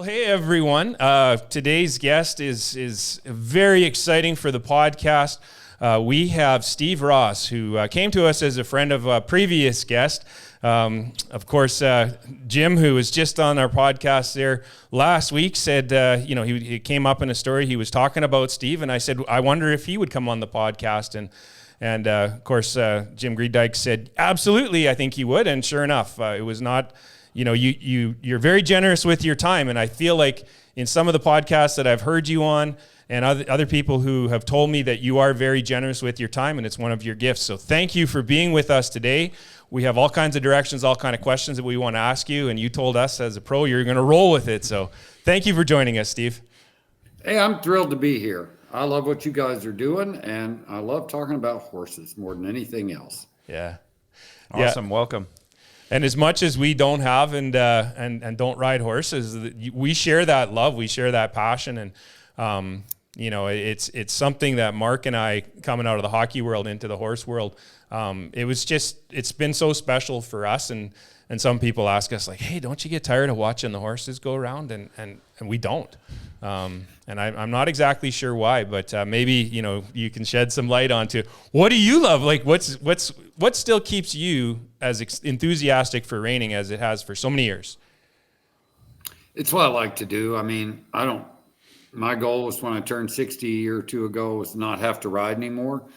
Hey everyone. Today's guest is very exciting for the podcast. We have Steve Ross, who came to us as a friend of a previous guest. Of course, Jim, who was just on our podcast there last week, said, he came up in a story. He was talking about Steve, and I said, I wonder if he would come on the podcast. And of course, Jim Greedike said, absolutely, I think he would. And sure enough, it was not... you're very generous with your time, and I feel like in some of the podcasts that I've heard you on and other people who have told me that you are very generous with your time, and it's one of your gifts. So thank you for being with us today. We have all kinds of directions, all kinds of questions that we want to ask you, and you told us as a pro you're going to roll with it. So thank you for joining us, Steve. Hey, I'm thrilled to be here. I love what you guys are doing, and I love talking about horses more than anything else. Yeah. Awesome. Yeah. Welcome. And as much as we don't have and don't ride horses, we share that love, we share that passion, and it's something that Mark and I, coming out of the hockey world into the horse world, it's been so special for us. And some people ask us like, hey, don't you get tired of watching the horses go around? And we don't. And I'm not exactly sure why, but maybe you can shed some light onto what do you love? Like what still keeps you as enthusiastic for reining as it has for so many years? It's what I like to do. I mean, my goal was when I turned 60 a year or two ago was not have to ride anymore.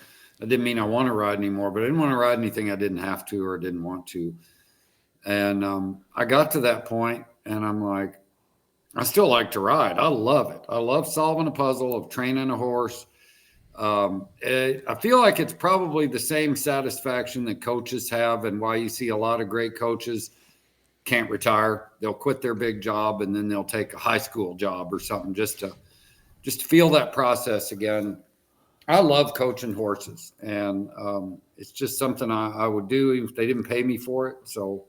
I didn't mean I want to ride anymore, but I didn't want to ride anything I didn't have to or didn't want to. And I got to that point, and I'm like, I still like to ride. I love it. I love solving a puzzle of training a horse. I feel like it's probably the same satisfaction that coaches have, and why you see a lot of great coaches can't retire. They'll quit their big job and then they'll take a high school job or something just to feel that process again. I love coaching horses, and it's just something I would do even if they didn't pay me for it. So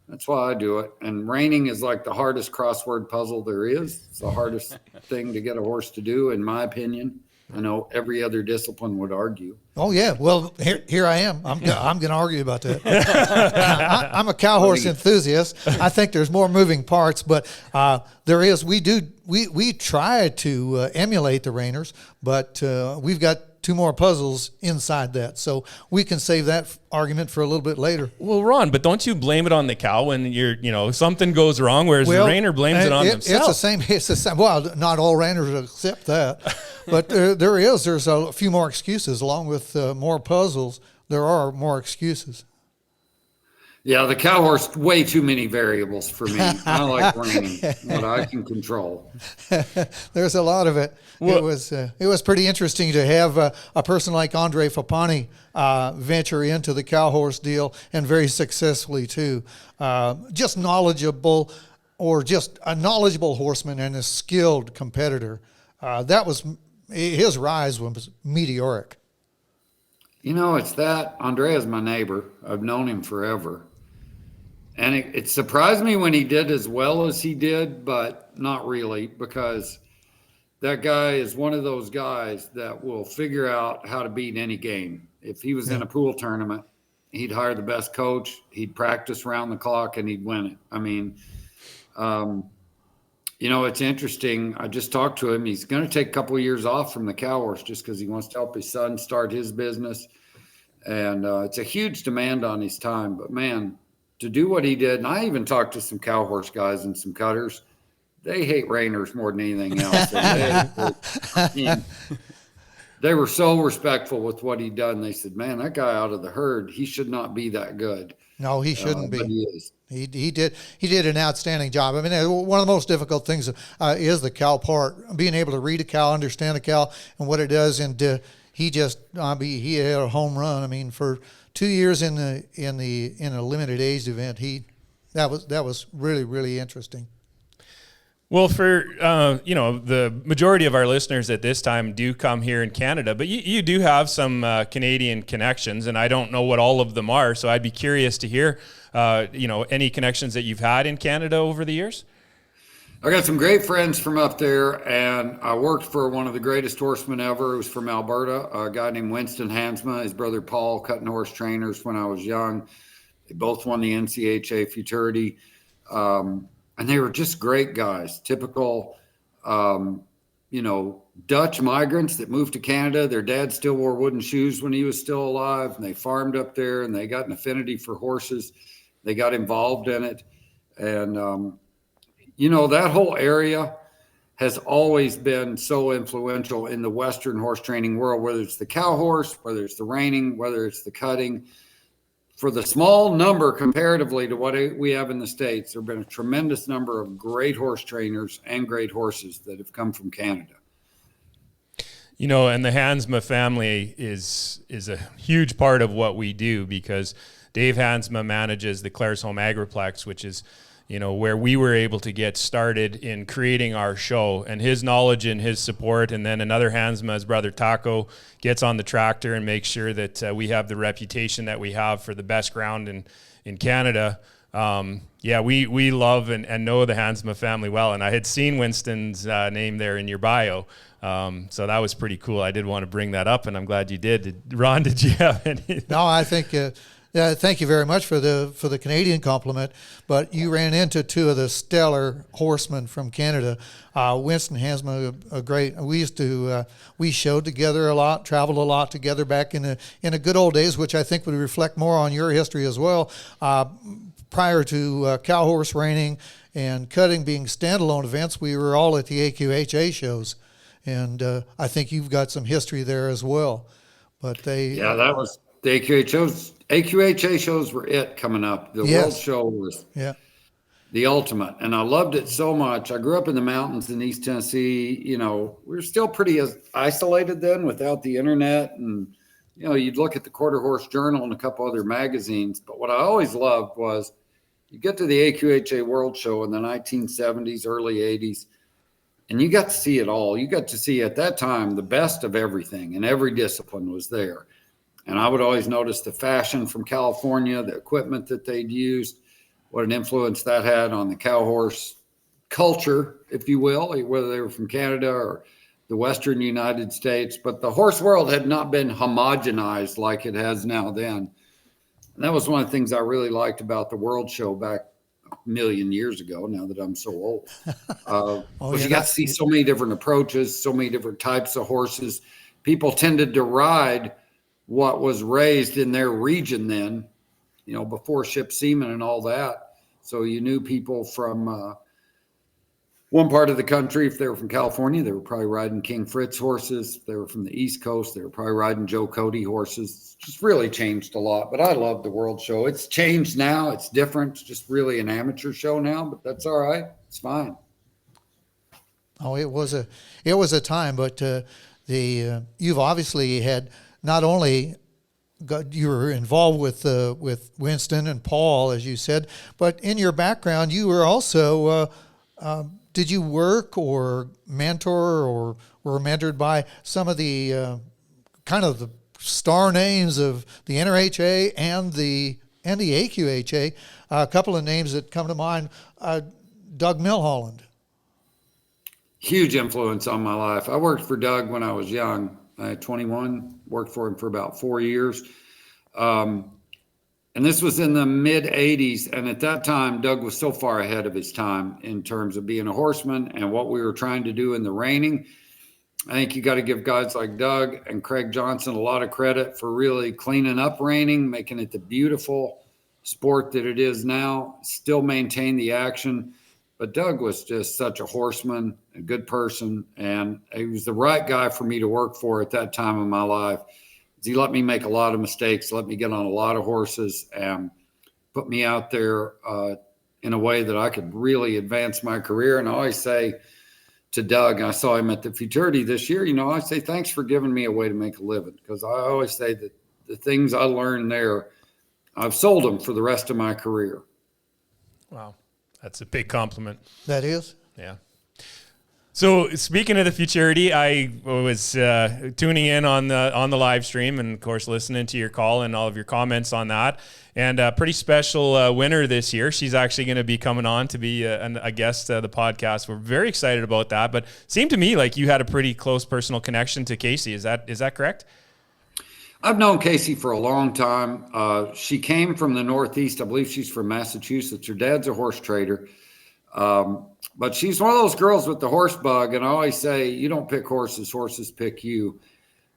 that's why I do it. And reining is like the hardest crossword puzzle there is. It's the hardest thing to get a horse to do, in my opinion. I know every other discipline would argue. Oh yeah, well here I am. I'm going to argue about that. I'm a cow horse enthusiast. I think there's more moving parts, but there is. We try to emulate the reiners, but we've got two more puzzles inside that, so we can save that argument for a little bit later. Well, Ron, but don't you blame it on the cow when something goes wrong, whereas the reiner blames it on themselves? It's the same. Well, not all reiners accept that, but there's a few more excuses. Along with more puzzles, there are more excuses. Yeah, the cow horse, way too many variables for me. I like reining, what I can control. There's a lot of it. Well, it was pretty interesting to have a person like Andre Fapani venture into the cow horse deal, and very successfully too. Just knowledgeable, or just a knowledgeable horseman and a skilled competitor. His rise was meteoric. It's that. Andrea's my neighbor. I've known him forever. And it surprised me when he did as well as he did, but not really, because that guy is one of those guys that will figure out how to beat any game. If he was in a pool tournament, he'd hire the best coach, he'd practice around the clock, and he'd win it. I mean, it's interesting. I just talked to him. He's going to take a couple of years off from the cow horse just because he wants to help his son start his business. And it's a huge demand on his time. But, man, to do what he did, and I even talked to some cow horse guys and some cutters, they hate reiners more than anything else. They were so respectful with what he'd done. They said, man, that guy out of the herd, he should not be that good. No, he shouldn't be. But he is. He did an outstanding job. I mean, one of the most difficult things is the cow part, being able to read a cow, understand a cow, and what it does. And he had a home run. I mean, for 2 years in a limited age event, that was really, really interesting. Well, for the majority of our listeners at this time do come here in Canada, but you do have some Canadian connections, and I don't know what all of them are, so I'd be curious to hear any connections that you've had in Canada over the years. I got some great friends from up there, and I worked for one of the greatest horsemen ever. He was from Alberta, a guy named Winston Hansma, his brother Paul, cutting horse trainers when I was young. They both won the NCHA Futurity. and they were just great guys, typical, Dutch migrants that moved to Canada. Their dad still wore wooden shoes when he was still alive, and they farmed up there, and they got an affinity for horses. They got involved in it. And, that whole area has always been so influential in the Western horse training world, whether it's the cow horse, whether it's the reining, whether it's the cutting. For the small number comparatively to what we have in the States, there have been a tremendous number of great horse trainers and great horses that have come from Canada. And the Hansma family is a huge part of what we do, because Dave Hansma manages the Claresholm Agriplex, which is, where we were able to get started in creating our show, and his knowledge and his support. And then another Hansma, his brother Taco, gets on the tractor and makes sure that we have the reputation that we have for the best ground in Canada. We love and know the Hansma family well. And I had seen Winston's name there in your bio. So that was pretty cool. I did want to bring that up, and I'm glad you did. Ron, did you have any? No, I think thank you very much for the Canadian compliment. But you ran into two of the stellar horsemen from Canada. Winston Hansma, a great. We used to we showed together a lot, traveled a lot together back in the good old days, which I think would reflect more on your history as well. Prior to cow horse reining and cutting being standalone events, we were all at the AQHA shows, and I think you've got some history there as well. But that was the AQHA shows. AQHA shows were it coming up. The World Show was the ultimate, and I loved it so much. I grew up in the mountains in East Tennessee. We were still pretty isolated then without the internet, and you'd look at the Quarter Horse Journal and a couple other magazines. But what I always loved was you get to the AQHA World Show in the 1970s, early 80s, and you got to see it all. You got to see at that time the best of everything, and every discipline was there. And I would always notice the fashion from California, the equipment that they'd used, what an influence that had on the cow horse culture, if you will, whether they were from Canada or the Western United States. But the horse world had not been homogenized like it has now then. And that was one of the things I really liked about the World Show back a million years ago, now that I'm so old. You got to see so many different approaches, so many different types of horses. People tended to ride what was raised in their region then, before ship seamen and all that. So you knew people from one part of the country. If they were from California, they were probably riding King Fritz horses. If they were from the East Coast, they were probably riding Joe Cody horses. It's just really changed a lot. But I love the World Show. It's changed now. It's different. It's just really an amateur show now, but that's all right. It's fine. Oh, it was a time, but you've obviously had not only you were involved with Winston and Paul, as you said, but in your background, you were also, did you work or mentor or were mentored by some of the kind of the star names of the NRHA and the AQHA? A couple of names that come to mind, Doug Milholland. Huge influence on my life. I worked for Doug when I was young. I had 21, worked for him for about 4 years. And this was in the mid 80s. And at that time, Doug was so far ahead of his time in terms of being a horseman and what we were trying to do in the reining. I think you got to give guys like Doug and Craig Johnson a lot of credit for really cleaning up reining, making it the beautiful sport that it is now, still maintain the action. But Doug was just such a horseman, a good person, and he was the right guy for me to work for at that time in my life. He let me make a lot of mistakes, let me get on a lot of horses, and put me out there in a way that I could really advance my career. And I always say to Doug, I saw him at the Futurity this year, I say, thanks for giving me a way to make a living, because I always say that the things I learned there, I've sold them for the rest of my career. Wow. That's a big compliment. That is? Yeah. So speaking of the Futurity, I was tuning in on the live stream and, of course, listening to your call and all of your comments on that. And a pretty special winner this year. She's actually going to be coming on to be a guest of the podcast. We're very excited about that. But it seemed to me like you had a pretty close personal connection to Casey. Is that correct? I've known Casey for a long time. She came from the Northeast. I believe she's from Massachusetts. Her dad's a horse trader. But she's one of those girls with the horse bug. And I always say, you don't pick horses, horses pick you.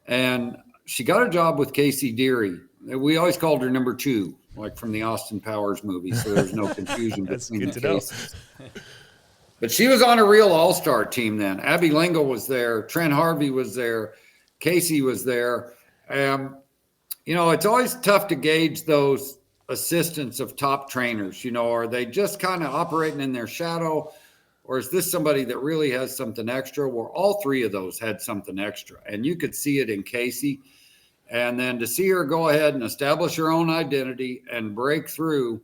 And she got a job with Casey Deary. We always called her number 2, like from the Austin Powers movie. So there's no confusion between the cases. But she was on a real all-star team then. Abby Lingle was there. Trent Harvey was there. Casey was there. It's always tough to gauge those assistants of top trainers. Are they just kind of operating in their shadow, or is this somebody that really has something extra? Well, all 3 of those had something extra, and you could see it in Casey. And then to see her go ahead and establish her own identity and break through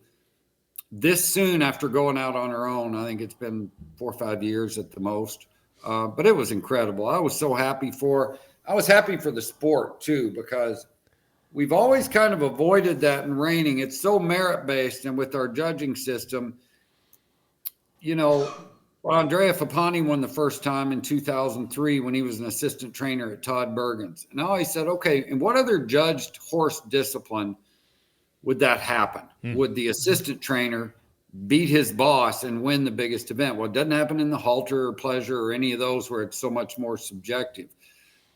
this soon after going out on her own, I think it's been 4 or 5 years at the most. But it was incredible. I was so happy I was happy for the sport too, because we've always kind of avoided that in reining. It's so merit-based, and with our judging system, Andrea Fapani won the first time in 2003 when he was an assistant trainer at Todd Bergen's. And I always said, okay, in what other judged horse discipline would that happen? Would the assistant trainer beat his boss and win the biggest event? Well, it doesn't happen in the halter or pleasure or any of those where it's so much more subjective.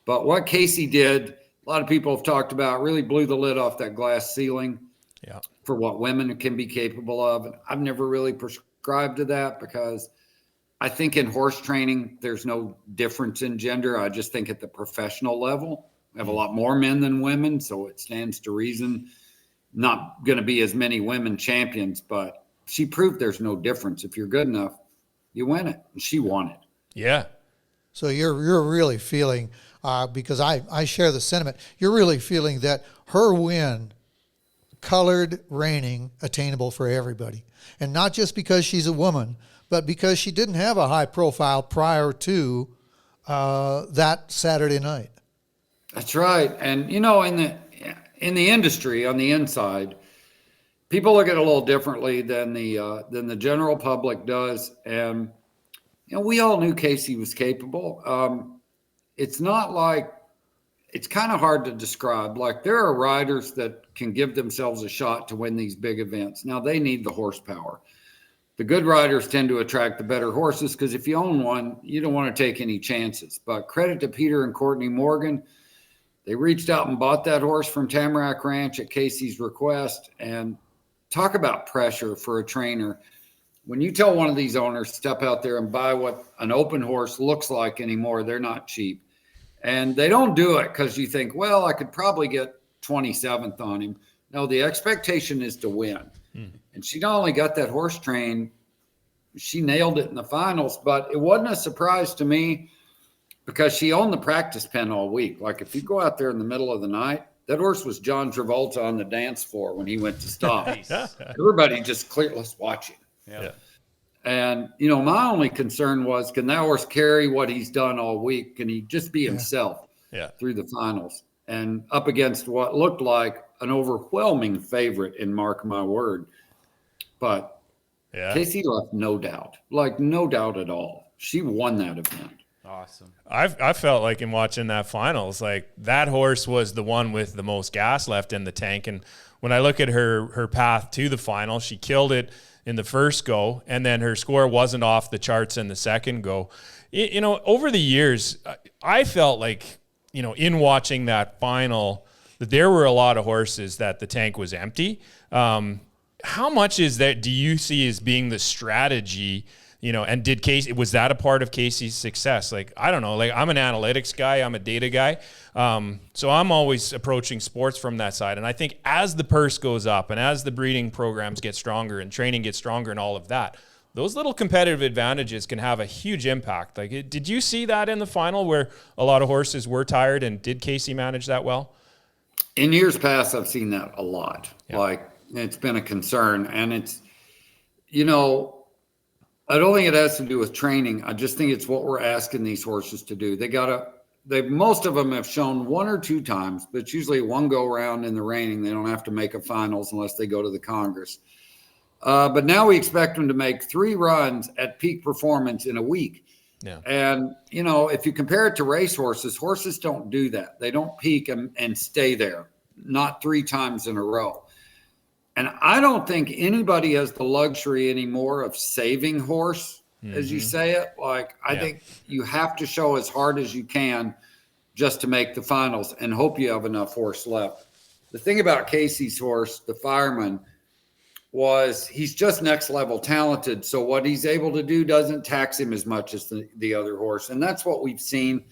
But what Casey did, a lot of people have talked about, really blew the lid off that glass ceiling for what women can be capable of. And I've never really prescribed to that, because I think in horse training, there's no difference in gender. I just think at the professional level, we have a lot more men than women. So it stands to reason not going to be as many women champions, but she proved there's no difference. If you're good enough, you win it. And she won it. Yeah. So you're really feeling, because I share the sentiment, you're really feeling that her win colored reining attainable for everybody. And not just because she's a woman, but because she didn't have a high profile prior to that Saturday night. That's right. And, in the industry, on the inside, people look at it a little differently than the general public does. And, we all knew Casey was capable. It's not like, it's kind of hard to describe. Like, there are riders that can give themselves a shot to win these big events. Now, they need the horsepower. The good riders tend to attract the better horses, because if you own one, you don't want to take any chances. But credit to Peter and Courtney Morgan. They reached out and bought that horse from Tamarack Ranch at Casey's request. And talk about pressure for a trainer. When you tell one of these owners, step out there and buy what an open horse looks like anymore, they're not cheap. And they don't do it because you think, well, I could probably get 27th on him. No, the expectation is to win. And she not only got that horse trained, she nailed it in the finals. But it wasn't a surprise to me, because she owned the practice pen all week. Like, if you go out there in the middle of the night, that horse was John Travolta on the dance floor when he went to stop. Everybody just clearless watching. Yeah. And, my only concern was, can that horse carry what he's done all week? Can he just be himself through the finals? And up against what looked like an overwhelming favorite in Mark My Word. But Casey left no doubt, no doubt at all. She won that event. Awesome. I felt like in watching that finals, like that horse was the one with the most gas left in the tank. And when I look at her path to the final, she killed it in the first go, and then her score wasn't off the charts in the second go. Over the years, I felt like, in watching that final, that there were a lot of horses that the tank was empty. How much is that, do you see as being the strategy, and did Casey, was that a part of Casey's success? Like, I don't know, like, I'm an analytics guy, I'm a data guy. So I'm always approaching sports from that side. And I think as the purse goes up and as the breeding programs get stronger and training gets stronger and all of that, those little competitive advantages can have a huge impact. Like, did you see that in the final where a lot of horses were tired, and did Casey manage that well? In years past, I've seen that a lot. Yeah. Like, it's been a concern, and it's, I don't think it has to do with training. I just think it's what we're asking these horses to do. Most of them have shown 1 or 2 times, but it's usually one go round in the reining. They don't have to make a finals unless they go to the Congress. But now we expect them to make 3 runs at peak performance in a week. Yeah. And, if you compare it to race horses, horses don't do that. They don't peak and stay there, not 3 times in a row. And I don't think anybody has the luxury anymore of saving horse, as you say it. Like, I think you have to show as hard as you can just to make the finals and hope you have enough horse left. The thing about Casey's horse, the Fireman, was he's just next level talented. So what he's able to do doesn't tax him as much as the other horse. And that's what we've seen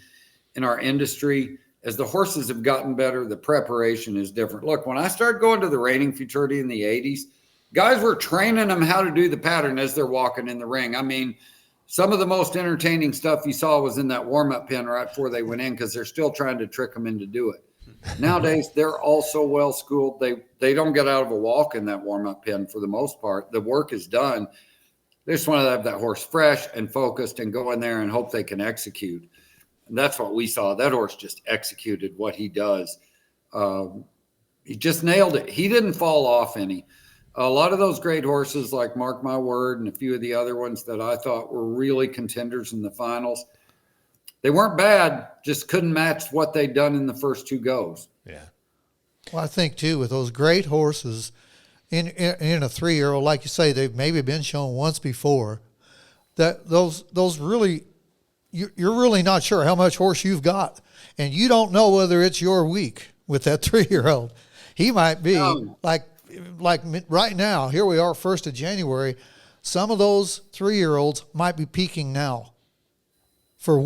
in our industry. As the horses have gotten better, the preparation is different. Look, when I started going to the reining futurity in the 80s, guys were training them how to do the pattern as they're walking in the ring. I mean, some of the most entertaining stuff you saw was in that warm-up pen right before they went in, because they're still trying to trick them into do it. Nowadays, they're all so well schooled. They don't get out of a walk in that warm-up pen for the most part. The work is done. They just want to have that horse fresh and focused and go in there and hope they can execute. And that's what we saw. That horse just executed what he does. He just nailed it. He didn't fall off any. A lot of those great horses like Mark My Word and a few of the other ones that I thought were really contenders in the finals, they weren't bad, just couldn't match what they'd done in the first two goes. Yeah. Well, I think, too, with those great horses in a 3-year-old, like you say, they've maybe been shown once before, that those really, you're really not sure how much horse you've got. And you don't know whether it's your week with that 3-year-old. He might be, like right now, here we are, 1st of January, some of those 3-year-olds might be peaking now for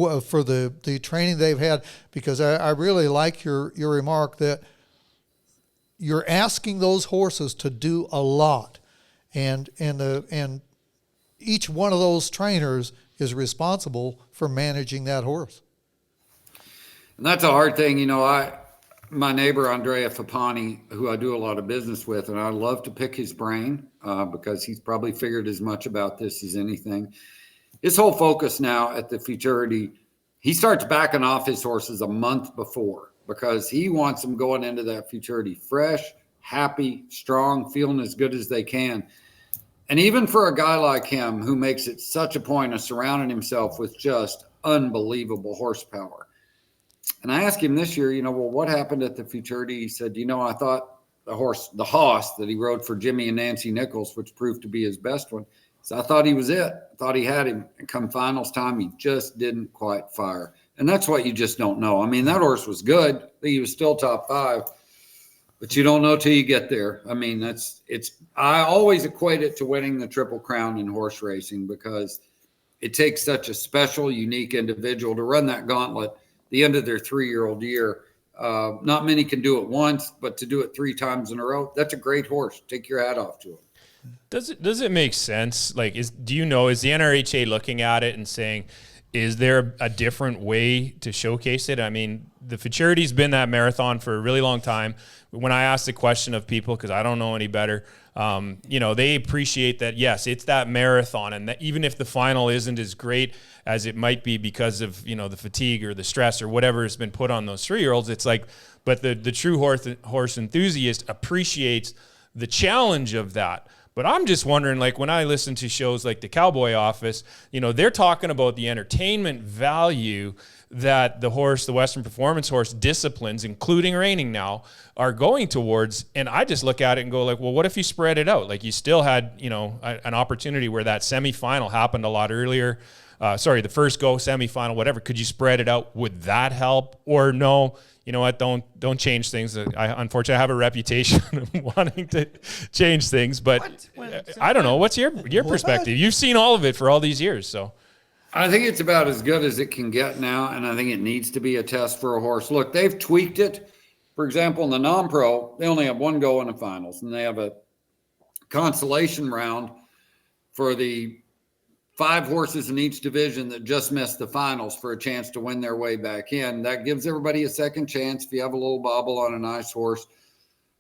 the training they've had, because I really like your remark that you're asking those horses to do a lot, and each one of those trainers is responsible for managing that horse. And that's a hard thing. You know, my neighbor, Andrea Fapani, who I do a lot of business with, and I love to pick his brain because he's probably figured as much about this as anything. His whole focus now at the futurity, he starts backing off his horses a month before, because he wants them going into that futurity fresh, happy, strong, feeling as good as they can. And even for a guy like him, who makes it such a point of surrounding himself with just unbelievable horsepower. And I asked him this year, you know, well, what happened at the futurity? He said, you know, I thought the Hoss that he rode for Jimmy and Nancy Nichols, which proved to be his best one, so I thought he was it. I thought he had him. And come finals time, he just didn't quite fire. And that's what you just don't know. I mean, that horse was good. He was still top 5, but you don't know till you get there. I mean, I always equate it to winning the Triple Crown in horse racing, because it takes such a special, unique individual to run that gauntlet the end of their 3-year-old year. Not many can do it once, but to do it 3 times in a row, that's a great horse. Take your hat off to him. Does it make sense? Like, is the NRHA looking at it and saying, is there a different way to showcase it? I mean, the futurity's been that marathon for a really long time. When I ask the question of people, because I don't know any better, you know, they appreciate that, yes, it's that marathon, and that even if the final isn't as great as it might be because of, you know, the fatigue or the stress or whatever has been put on those 3-year-olds, it's like, but the true horse enthusiast appreciates the challenge of that. But I'm just wondering, like, when I listen to shows like the Cowboy Office, you know, they're talking about the entertainment value that the Western Performance horse disciplines, including reining now, are going towards. And I just look at it and go like, well, what if you spread it out? Like, you still had, you know, an opportunity where that semifinal happened a lot earlier. The first go, semifinal, whatever. Could you spread it out? Would that help? Or no? You know what? Don't change things. Unfortunately, I have a reputation of wanting to change things, but I don't know. What's your perspective? You've seen all of it for all these years, so. I think it's about as good as it can get now, and I think it needs to be a test for a horse. Look, they've tweaked it. For example, in the non-pro, they only have 1 go in the finals, and they have a consolation round for the 5 horses in each division that just missed the finals for a chance to win their way back in. That gives everybody a second chance if you have a little bobble on a nice horse.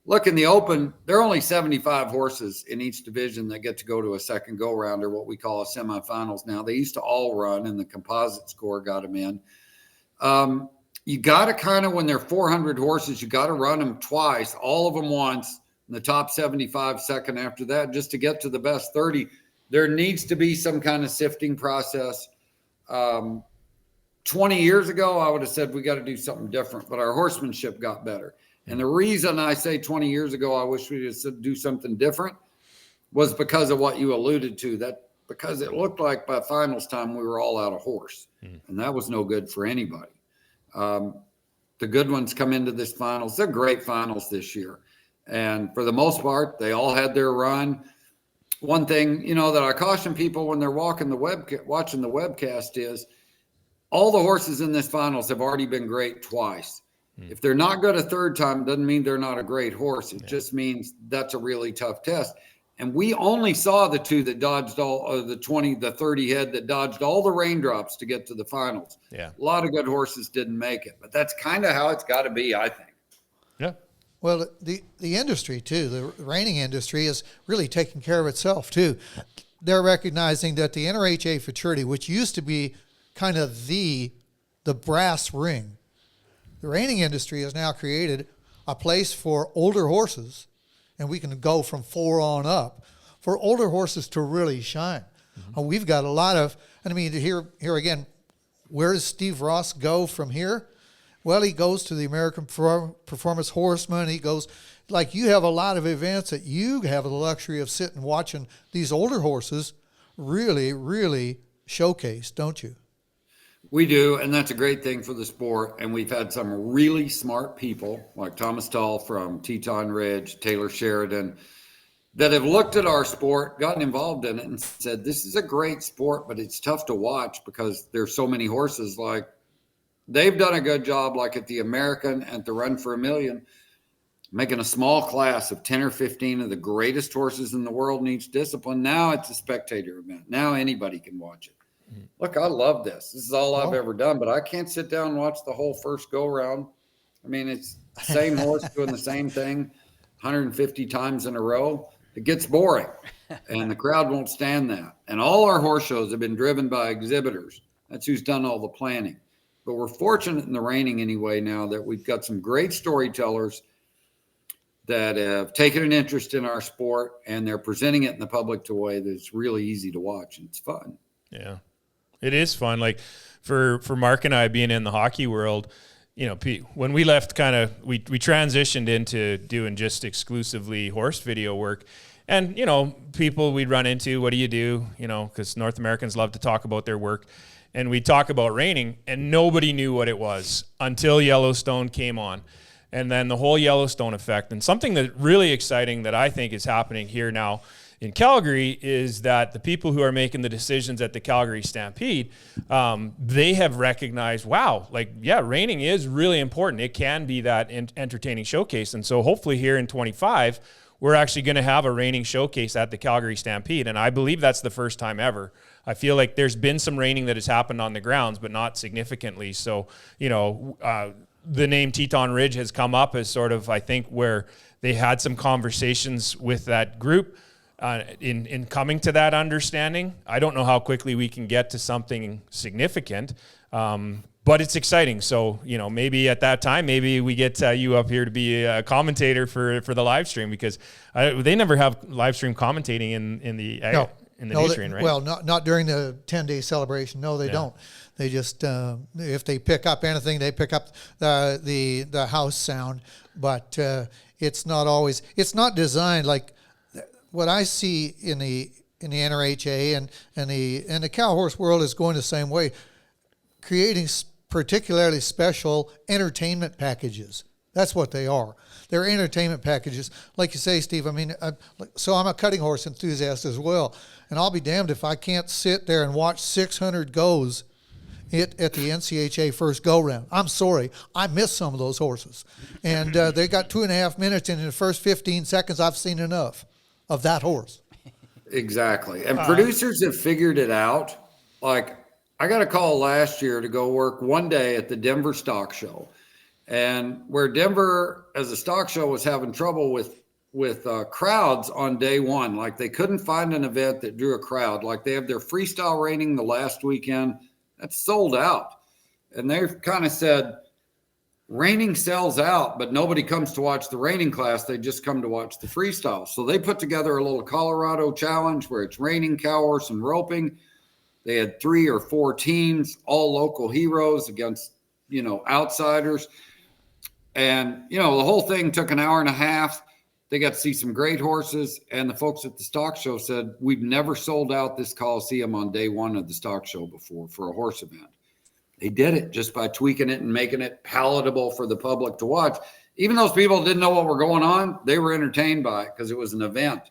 Look, in the Open, there are only 75 horses in each division that get to go to a second go-round, or what we call a semifinals now. They used to all run, and the composite score got them in. You got to kind of, when they're 400 horses, you got to run them twice, all of them once, and the top 75 second after that, just to get to the best 30. There needs to be some kind of sifting process. 20 years ago, I would have said we got to do something different, but our horsemanship got better. And the reason I say 20 years ago, I wish we would do something different was because of what you alluded to, that because it looked like by finals time, we were all out of horse, and that was no good for anybody. The good ones come into this finals. They're great finals this year. And for the most part, they all had their run. One thing, that I caution people when they're watching the webcast is all the horses in this finals have already been great twice. If they're not good a third time, it doesn't mean they're not a great horse. It just means that's a really tough test. And we only saw the two that dodged all the 20, the 30 head that dodged all the raindrops to get to the finals. Yeah. A lot of good horses didn't make it, but that's kind of how it's got to be, I think. Yeah. Well, the industry too, the reining industry is really taking care of itself too. They're recognizing that the NRHA futurity, which used to be kind of the brass ring, the reining industry has now created a place for older horses, and we can go from 4 on up, for older horses to really shine. We've got a lot of, and I mean, here again, where does Steve Ross go from here? Well, he goes to the American Performance Horseman. He goes, like, you have a lot of events that you have the luxury of sitting watching these older horses really, really showcase, don't you? We do, and that's a great thing for the sport. And we've had some really smart people like Thomas Tull from Teton Ridge, Taylor Sheridan, that have looked at our sport, gotten involved in it, and said, this is a great sport, but it's tough to watch because there's so many horses. Like, they've done a good job, like at the American and the Run for a Million, making a small class of 10 or 15 of the greatest horses in the world in each discipline. Now it's a spectator event. Now anybody can watch it. Look, I love this. This is all I've ever done, but I can't sit down and watch the whole first go round. I mean, it's the same horse doing the same thing 150 times in a row. It gets boring, and the crowd won't stand that. And all our horse shows have been driven by exhibitors. That's who's done all the planning. But we're fortunate in the reining anyway now that we've got some great storytellers that have taken an interest in our sport, and they're presenting it in the public to a way that's really easy to watch, and it's fun. Yeah. It is fun. Like for Mark and I being in the hockey world, when we left we transitioned into doing just exclusively horse video work. And, people we'd run into, what do you do? Because North Americans love to talk about their work. And we talk about reining, and nobody knew what it was until Yellowstone came on. And then the whole Yellowstone effect. And something that really exciting that I think is happening here now in Calgary is that the people who are making the decisions at the Calgary Stampede, they have recognized, wow, reining is really important. It can be that entertaining showcase. And so hopefully here in 25, we're actually going to have a reining showcase at the Calgary Stampede. And I believe that's the first time ever. I feel like there's been some reining that has happened on the grounds, but not significantly. So, the name Teton Ridge has come up as sort of, I think, where they had some conversations with that group. In coming to that understanding. I don't know how quickly we can get to something significant, but it's exciting. So, maybe at that time, maybe we get you up here to be a commentator for the live stream, because they never have live stream commentating in the Nutrien, right? Well, not during the 10-day celebration. No, they don't. They just, if they pick up anything, they pick up the house sound, but it's not designed like what I see in the NRHA and the cow horse world is going the same way, creating particularly special entertainment packages. That's what they are. They're entertainment packages. Like you say, Steve, I mean, so I'm a cutting horse enthusiast as well, and I'll be damned if I can't sit there and watch 600 goes at the NCHA first go round. I'm sorry. I missed some of those horses. And they got 2.5 minutes, and in the first 15 seconds, I've seen enough of that horse. Exactly. And producers have figured it out. Like, I got a call last year to go work one day at the Denver Stock Show. And where Denver, as a stock show, was having trouble with crowds on day one. Like, they couldn't find an event that drew a crowd. Like, they have their freestyle reining the last weekend. That's sold out. And they've kind of said, reining sells out, but nobody comes to watch the reining class. They just come to watch the freestyle. So they put together a little Colorado challenge where it's reining, cow horse, and roping. They had 3 or 4 teams, all local heroes against, outsiders. And, the whole thing took an hour and a half. They got to see some great horses. And the folks at the stock show said, we've never sold out this Coliseum on day one of the stock show before for a horse event. They did it just by tweaking it and making it palatable for the public to watch. Even those people didn't know what were going on, they were entertained by it because it was an event.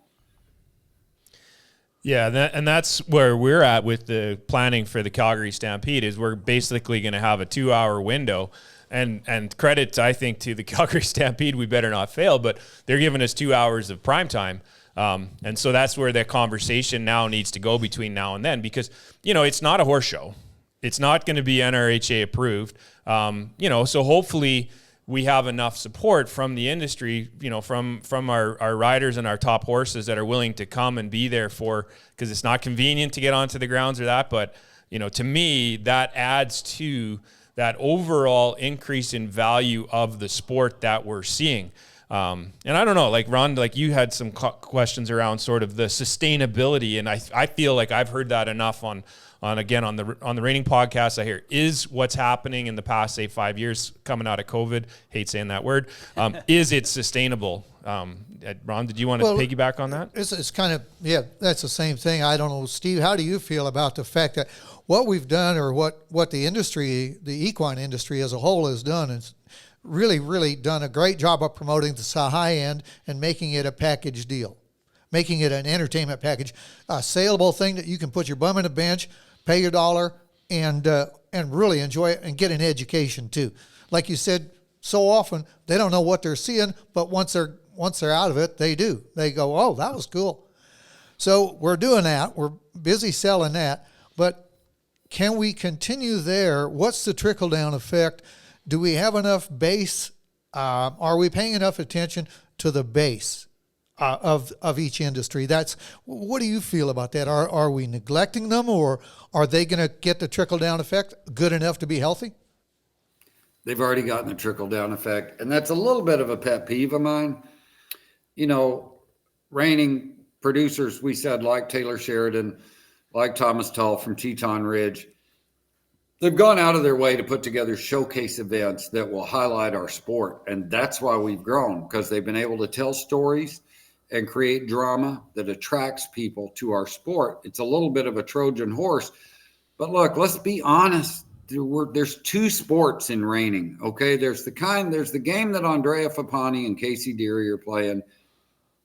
Yeah, and that's where we're at with the planning for the Calgary Stampede is we're basically going to have a 2-hour window. And credit, I think, to the Calgary Stampede, we better not fail, but they're giving us 2 hours of prime time. And so that's where that conversation now needs to go between now and then because, it's not a horse show. It's not going to be NRHA approved. So hopefully we have enough support from the industry, from our riders and our top horses that are willing to come and be there because it's not convenient to get onto the grounds or that. But, to me, that adds to that overall increase in value of the sport that we're seeing. And I don't know, like Ron, like you had some questions around sort of the sustainability. And I feel like I've heard that enough on the Reining podcast. I hear is what's happening in the past, say 5 years coming out of COVID. Hate saying that word. Is it sustainable? Ron, did you want to piggyback on that? It's kind of, that's the same thing. I don't know, Steve, how do you feel about the fact that what we've done or what the industry, the equine industry as a whole has done is really, really done a great job of promoting the high end and making it a package deal, making it an entertainment package, a saleable thing that you can put your bum in a bench, pay your dollar, and really enjoy it and get an education too. Like you said, so often they don't know what they're seeing, but once they're out of it, they do. They go, oh, that was cool. So we're doing that. We're busy selling that, but can we continue there? What's the trickle-down effect? Do we have enough base? Are we paying enough attention to the base of each industry? What do you feel about that? Are we neglecting them, or are they going to get the trickle-down effect good enough to be healthy? They've already gotten the trickle-down effect, and that's a little bit of a pet peeve of mine. Reining producers, we said, like Taylor Sheridan, like Thomas Tull from Teton Ridge, they've gone out of their way to put together showcase events that will highlight our sport. And that's why we've grown, because they've been able to tell stories and create drama that attracts people to our sport. It's a little bit of a Trojan horse. But look, let's be honest. There's two sports in reining, okay? There's the game that Andrea Fapani and Casey Deary are playing.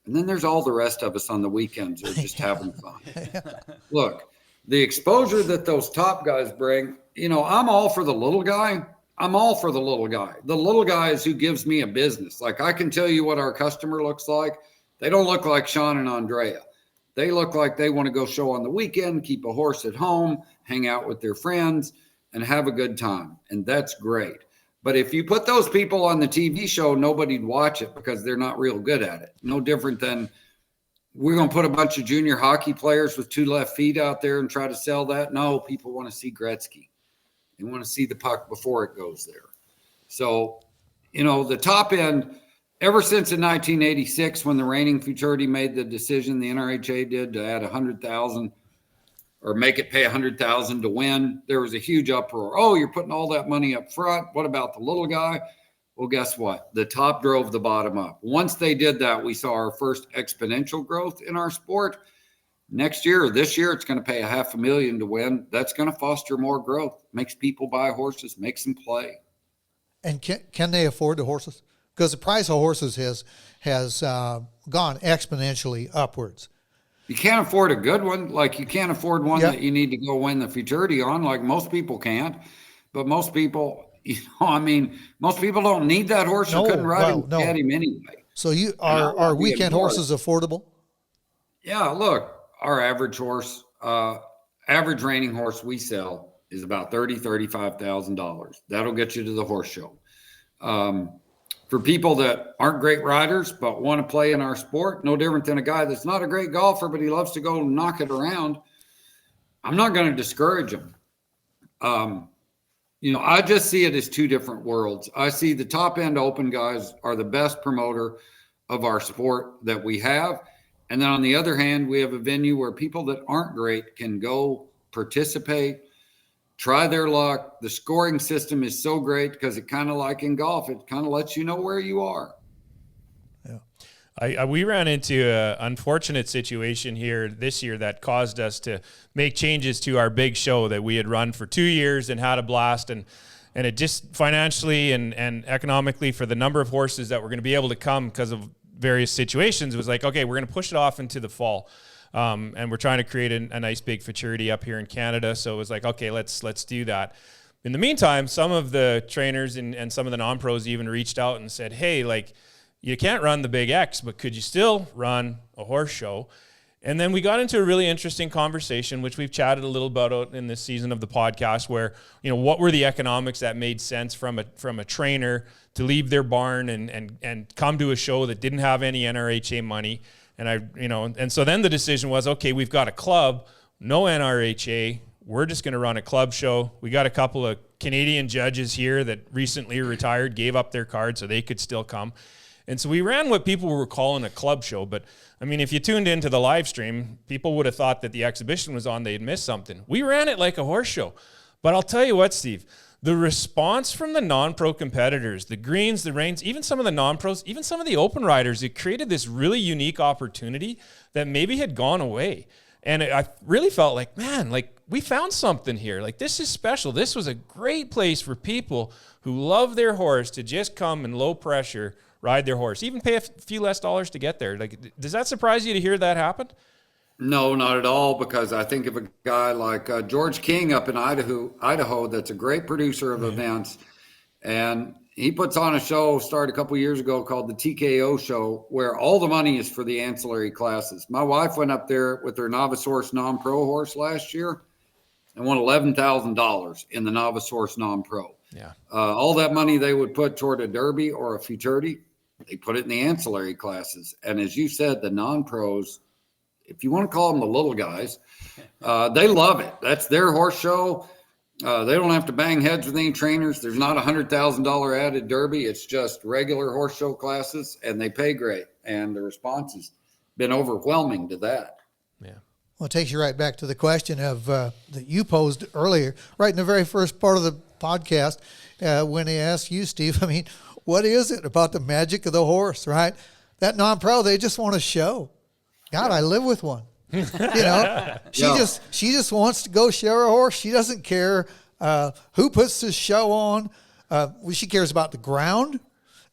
And then there's all the rest of us on the weekends who are just having fun. Look, the exposure that those top guys bring, I'm all for the little guy. I'm all for the little guy. The little guy is who gives me a business. Like, I can tell you what our customer looks like. They don't look like Sean and Andrea. They look like they want to go show on the weekend, keep a horse at home, hang out with their friends, and have a good time. And that's great. But if you put those people on the TV show, nobody'd watch it because they're not real good at it. No different than we're going to put a bunch of junior hockey players with 2 left feet out there and try to sell that. No, people want to see Gretzky. They want to see the puck before it goes there. So, the top end, ever since in 1986, when the Reining Futurity made the decision, the NRHA did, to add 100,000 or make it pay 100,000 to win, there was a huge uproar. Oh, you're putting all that money up front. What about the little guy? Well, guess what? The top drove the bottom up. Once they did that, we saw our first exponential growth in our sport. Next year or this year, it's going to pay $500,000 to win. That's going to foster more growth. Makes people buy horses, makes them play. And can they afford the horses? Because the price of horses has gone exponentially upwards. You can't afford a good one. Like, you can't afford one that you need to go win the Futurity on. Like, most people can't. But most people, most people don't need that horse. You couldn't ride him anyway. So are weekend horses affordable? Yeah, look, our average horse, average reining horse we sell is about $30,000-$35,000. That'll get you to the horse show. For people that aren't great riders but want to play in our sport, no different than a guy that's not a great golfer but he loves to go knock it around, I'm not going to discourage him. I just see it as two different worlds. I see the top end open guys are the best promoter of our sport that we have. And then on the other hand, we have a venue where people that aren't great can go participate, try their luck. The scoring system is so great because it kind of like in golf, it kind of lets you know where you are. We ran into an unfortunate situation here this year that caused us to make changes to our big show that we had run for 2 years and had a blast. And it just financially and economically for the number of horses that were going to be able to come because of various situations, it was like, okay, we're going to push it off into the fall. And we're trying to create a nice big futurity up here in Canada. So it was like, okay, let's do that. In the meantime, some of the trainers and some of the non-pros even reached out and said, hey, like, you can't run the Big X, but could you still run a horse show? And then we got into a really interesting conversation, which we've chatted a little about in this season of the podcast, where, you know, what were the economics that made sense from a trainer to leave their barn and come to a show that didn't have any NRHA money. And so then the decision was, okay, we've got a club, no NRHA. We're just going to run a club show. We got a couple of Canadian judges here that recently retired, gave up their card so they could still come. And so we ran what people were calling a club show. But, I mean, if you tuned into the live stream, people would have thought that the exhibition was on, they'd missed something. We ran it like a horse show. But I'll tell you what, Steve, the response from the non-pro competitors, the greens, the reins, even some of the non-pros, even some of the open riders, it created this really unique opportunity that maybe had gone away. And I really felt like, man, like we found something here. Like this is special. This was a great place for people who love their horse to just come in low pressure, ride their horse, even pay a few less dollars to get there. Like, does that surprise you to hear that happen? No, not at all, because I think of a guy like George King up in Idaho, that's a great producer of events. And he puts on a show, started a couple years ago, called the TKO show, where all the money is for the ancillary classes. My wife went up there with her novice horse non-pro horse last year and won $11,000 in the novice horse non-pro. Yeah. All that money they would put toward a derby or a futurity, they put it in the ancillary classes. And as you said, the non-pros, if you want to call them the little guys, they love it. That's their horse show. They don't have to bang heads with any trainers. There's not $100,000 added derby. It's just regular horse show classes, and they pay great. And the response has been overwhelming to that. Yeah. Well, it takes you right back to the question of that you posed earlier, right in the very first part of the podcast, when they asked you, Steve, I mean, what is it about the magic of the horse, right? That non-pro, they just want to show. God, I live with one. You know, she just wants to go share a horse. She doesn't care who puts the show on. She cares about the ground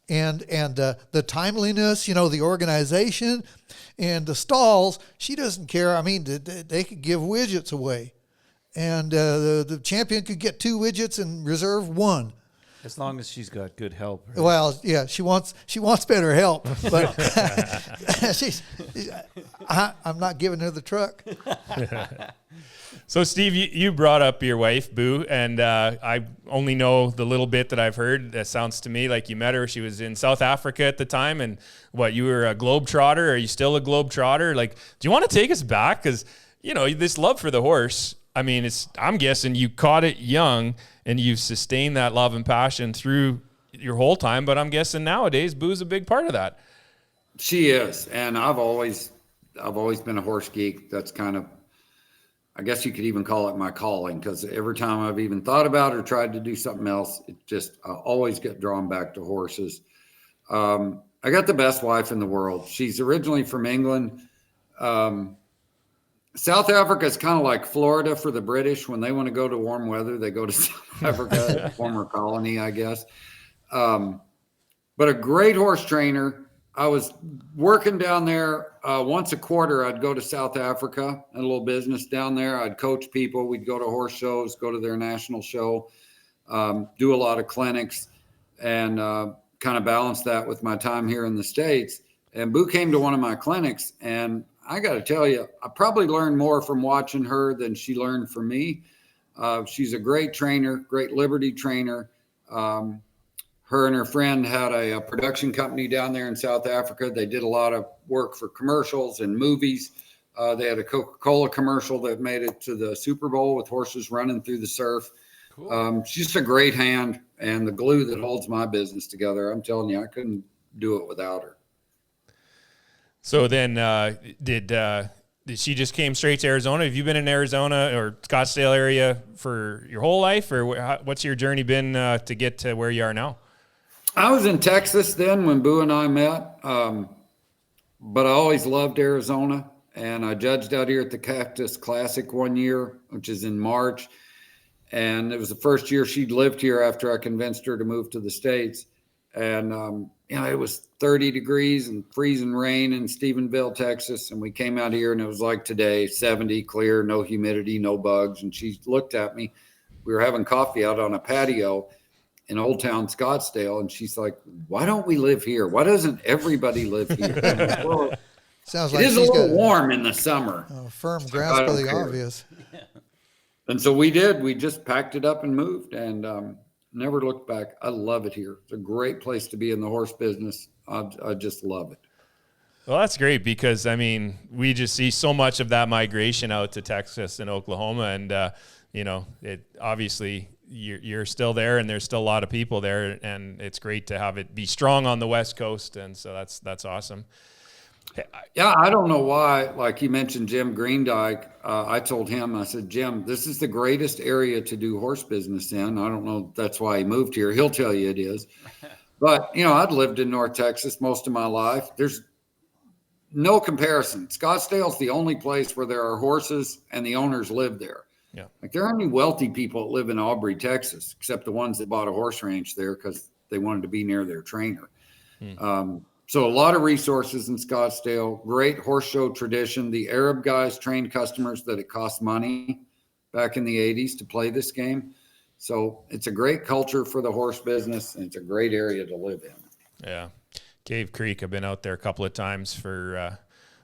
and the timeliness, you know, the organization and the stalls. She doesn't care. I mean, they could give widgets away, and the champion could get 2 widgets and reserve 1. As long as she's got good help. Right? Well, yeah, she wants better help, but I'm not giving her the truck. So, Steve, you brought up your wife, Boo, and I only know the little bit that I've heard. That sounds to me like you met her. She was in South Africa at the time, and you were a globetrotter? Are you still a globetrotter? Like, do you want to take us back? Because, you know, this love for the horse, I mean, I'm guessing you caught it young, and you've sustained that love and passion through your whole time. But I'm guessing nowadays, Boo's a big part of that. She is, and I've always been a horse geek. That's kind of, I guess you could even call it my calling, because every time I've even thought about or tried to do something else, I always get drawn back to horses. I got the best wife in the world. She's originally from England. South Africa is kind of like Florida for the British. When they want to go to warm weather, they go to South Africa, former colony, I guess. But a great horse trainer. I was working down there once a quarter. I'd go to South Africa, a little business down there. I'd coach people. We'd go to horse shows, go to their national show, do a lot of clinics, and kind of balance that with my time here in the States. And Boo came to one of my clinics, and I got to tell you, I probably learned more from watching her than she learned from me. She's a great trainer, great Liberty trainer. Her and her friend had a production company down there in South Africa. They did a lot of work for commercials and movies. They had a Coca-Cola commercial that made it to the Super Bowl with horses running through the surf. Cool. She's just a great hand and the glue that holds my business together. I'm telling you, I couldn't do it without her. So then did she just came straight to Arizona. Have you been in Arizona or Scottsdale area for your whole life, or what's your journey been to get to where you are now? I was in Texas then when Boo and I met, but I always loved Arizona, and I judged out here at the Cactus Classic one year, which is in March, and it was the first year she'd lived here after I convinced her to move to the States, and it was 30 degrees and freezing rain in Stephenville, Texas. And we came out here and it was like today, 70, clear, no humidity, no bugs. And she looked at me. We were having coffee out on a patio in Old Town Scottsdale. And she's like, why don't we live here? Why doesn't everybody live here? Well, Sounds like it is a little warm in the summer. A firm grasp of the obvious. And so we did. We just packed it up and moved, and never looked back. I love it here. It's a great place to be in the horse business. I just love it. Well, that's great because, I mean, we just see so much of that migration out to Texas and Oklahoma. And, it obviously you're still there and there's still a lot of people there. And it's great to have it be strong on the West Coast. And so that's awesome. Yeah, I don't know why. Like you mentioned Jim Greendyke. I told him, I said, Jim, this is the greatest area to do horse business in. I don't know if that's why he moved here. He'll tell you it is. But, I'd lived in North Texas most of my life. There's no comparison. Scottsdale's the only place where there are horses and the owners live there. Yeah. Like there aren't any wealthy people that live in Aubrey, Texas, except the ones that bought a horse ranch there because they wanted to be near their trainer. So a lot of resources in Scottsdale, great horse show tradition. The Arab guys trained customers that it cost money back in the 80s to play this game. So it's a great culture for the horse business, and it's a great area to live in. Yeah. Cave Creek, I've been out there a couple of times for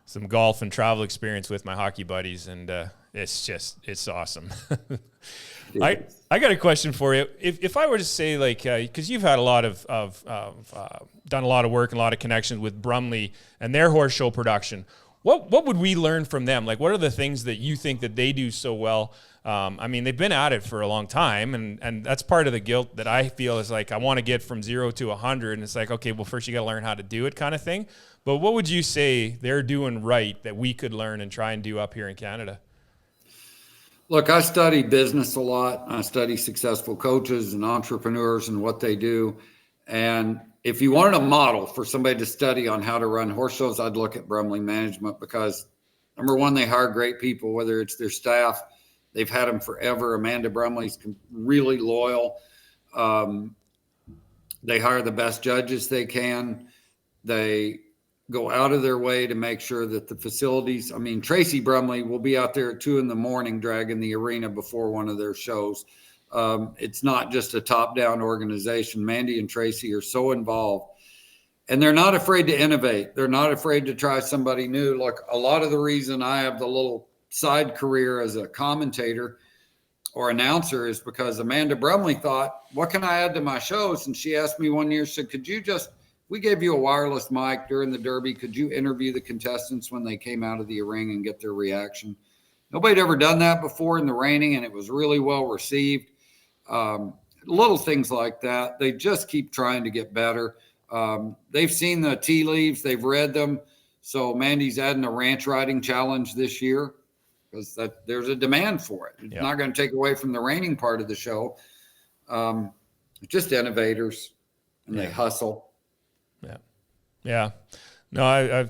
some golf and travel experience with my hockey buddies, and it's awesome. I got a question for you. If I were to say, like, because you've had a lot of done a lot of work and a lot of connections with Brumley and their horse show production, what would we learn from them? Like, what are the things that you think that they do so well? I mean, they've been at it for a long time, and that's part of the guilt that I feel is like I want to get from 0 to 100, and it's like, okay, well, first you got to learn how to do it, kind of thing. But what would you say they're doing right that we could learn and try and do up here in Canada? Look, I study business a lot. I study successful coaches and entrepreneurs and what they do. And if you wanted a model for somebody to study on how to run horse shows, I'd look at Brumley Management because, number one, they hire great people, whether it's their staff. They've had them forever. Amanda Brumley's really loyal. They hire the best judges they can. They go out of their way to make sure that the facilities, Tracy Brumley will be out there at 2 a.m. dragging the arena before one of their shows. It's not just a top-down organization. Mandy and Tracy are so involved, and they're not afraid to innovate. They're not afraid to try somebody new. Look, a lot of the reason I have the little side career as a commentator or announcer is because Amanda Brumley thought, what can I add to my shows? And she asked me one year, she said, we gave you a wireless mic during the Derby. Could you interview the contestants when they came out of the ring and get their reaction? Nobody had ever done that before in the reining, and it was really well received. Little things like that. They just keep trying to get better. They've seen the tea leaves. They've read them. So Mandy's adding a ranch riding challenge this year because there's a demand for it. It's not going to take away from the reining part of the show. Just innovators, and they hustle. Yeah. No,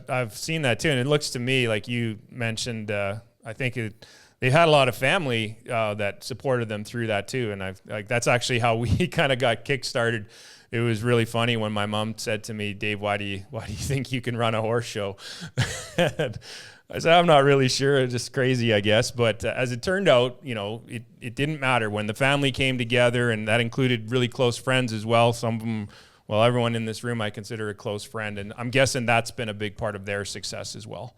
I've seen that too, and it looks to me like you mentioned. I think they had a lot of family that supported them through that too, and that's actually how we kind of got kickstarted. It was really funny when my mom said to me, "Dave, why do you think you can run a horse show?" I said, "I'm not really sure. It's just crazy, I guess." But as it turned out, it didn't matter when the family came together, and that included really close friends as well. Some of them. Well, everyone in this room I consider a close friend, and I'm guessing that's been a big part of their success as well.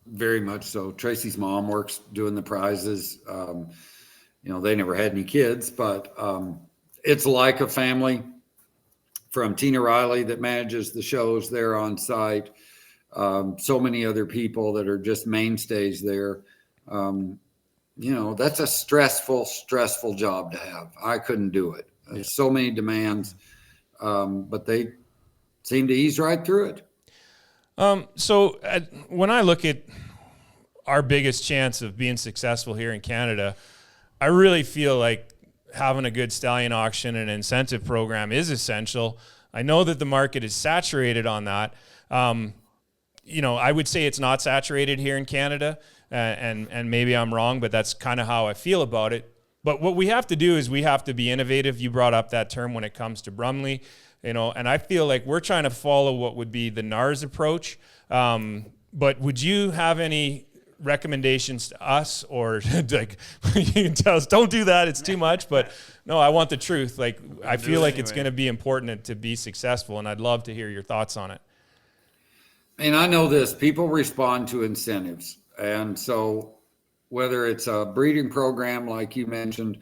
Very much so. Tracy's mom works doing the prizes. They never had any kids, but it's like a family. From Tina Riley that manages the shows there on site, so many other people that are just mainstays there. That's a stressful job to have. I couldn't do it. There's so many demands. But they seem to ease right through it. So when I look at our biggest chance of being successful here in Canada, I really feel like having a good stallion auction and incentive program is essential. I know that the market is saturated on that. I would say it's not saturated here in Canada, and maybe I'm wrong, but that's kind of how I feel about it. But what we have to do is we have to be innovative. You brought up that term when it comes to Brumley, and I feel like we're trying to follow what would be the NARS approach. But would you have any recommendations to us, or like you can tell us don't do that, it's too much? But no, I want the truth. Like I feel like it's going to be important to be successful, and I'd love to hear your thoughts on it. And I know this, people respond to incentives. And so whether it's a breeding program like you mentioned,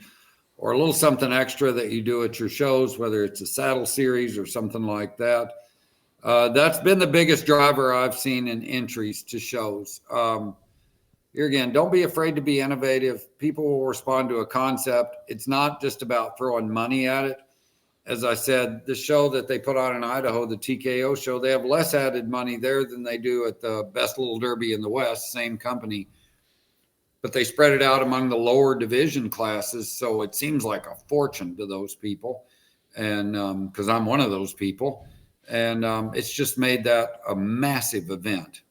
or a little something extra that you do at your shows, whether it's a saddle series or something like that, that's been the biggest driver I've seen in entries to shows. Here again, don't be afraid to be innovative. People will respond to a concept. It's not just about throwing money at it. As I said, the show that they put on in Idaho, the TKO show, they have less added money there than they do at the Best Little Derby in the West, same company. But they spread it out among the lower division classes, so it seems like a fortune to those people. And because I'm one of those people. And it's just made that a massive event.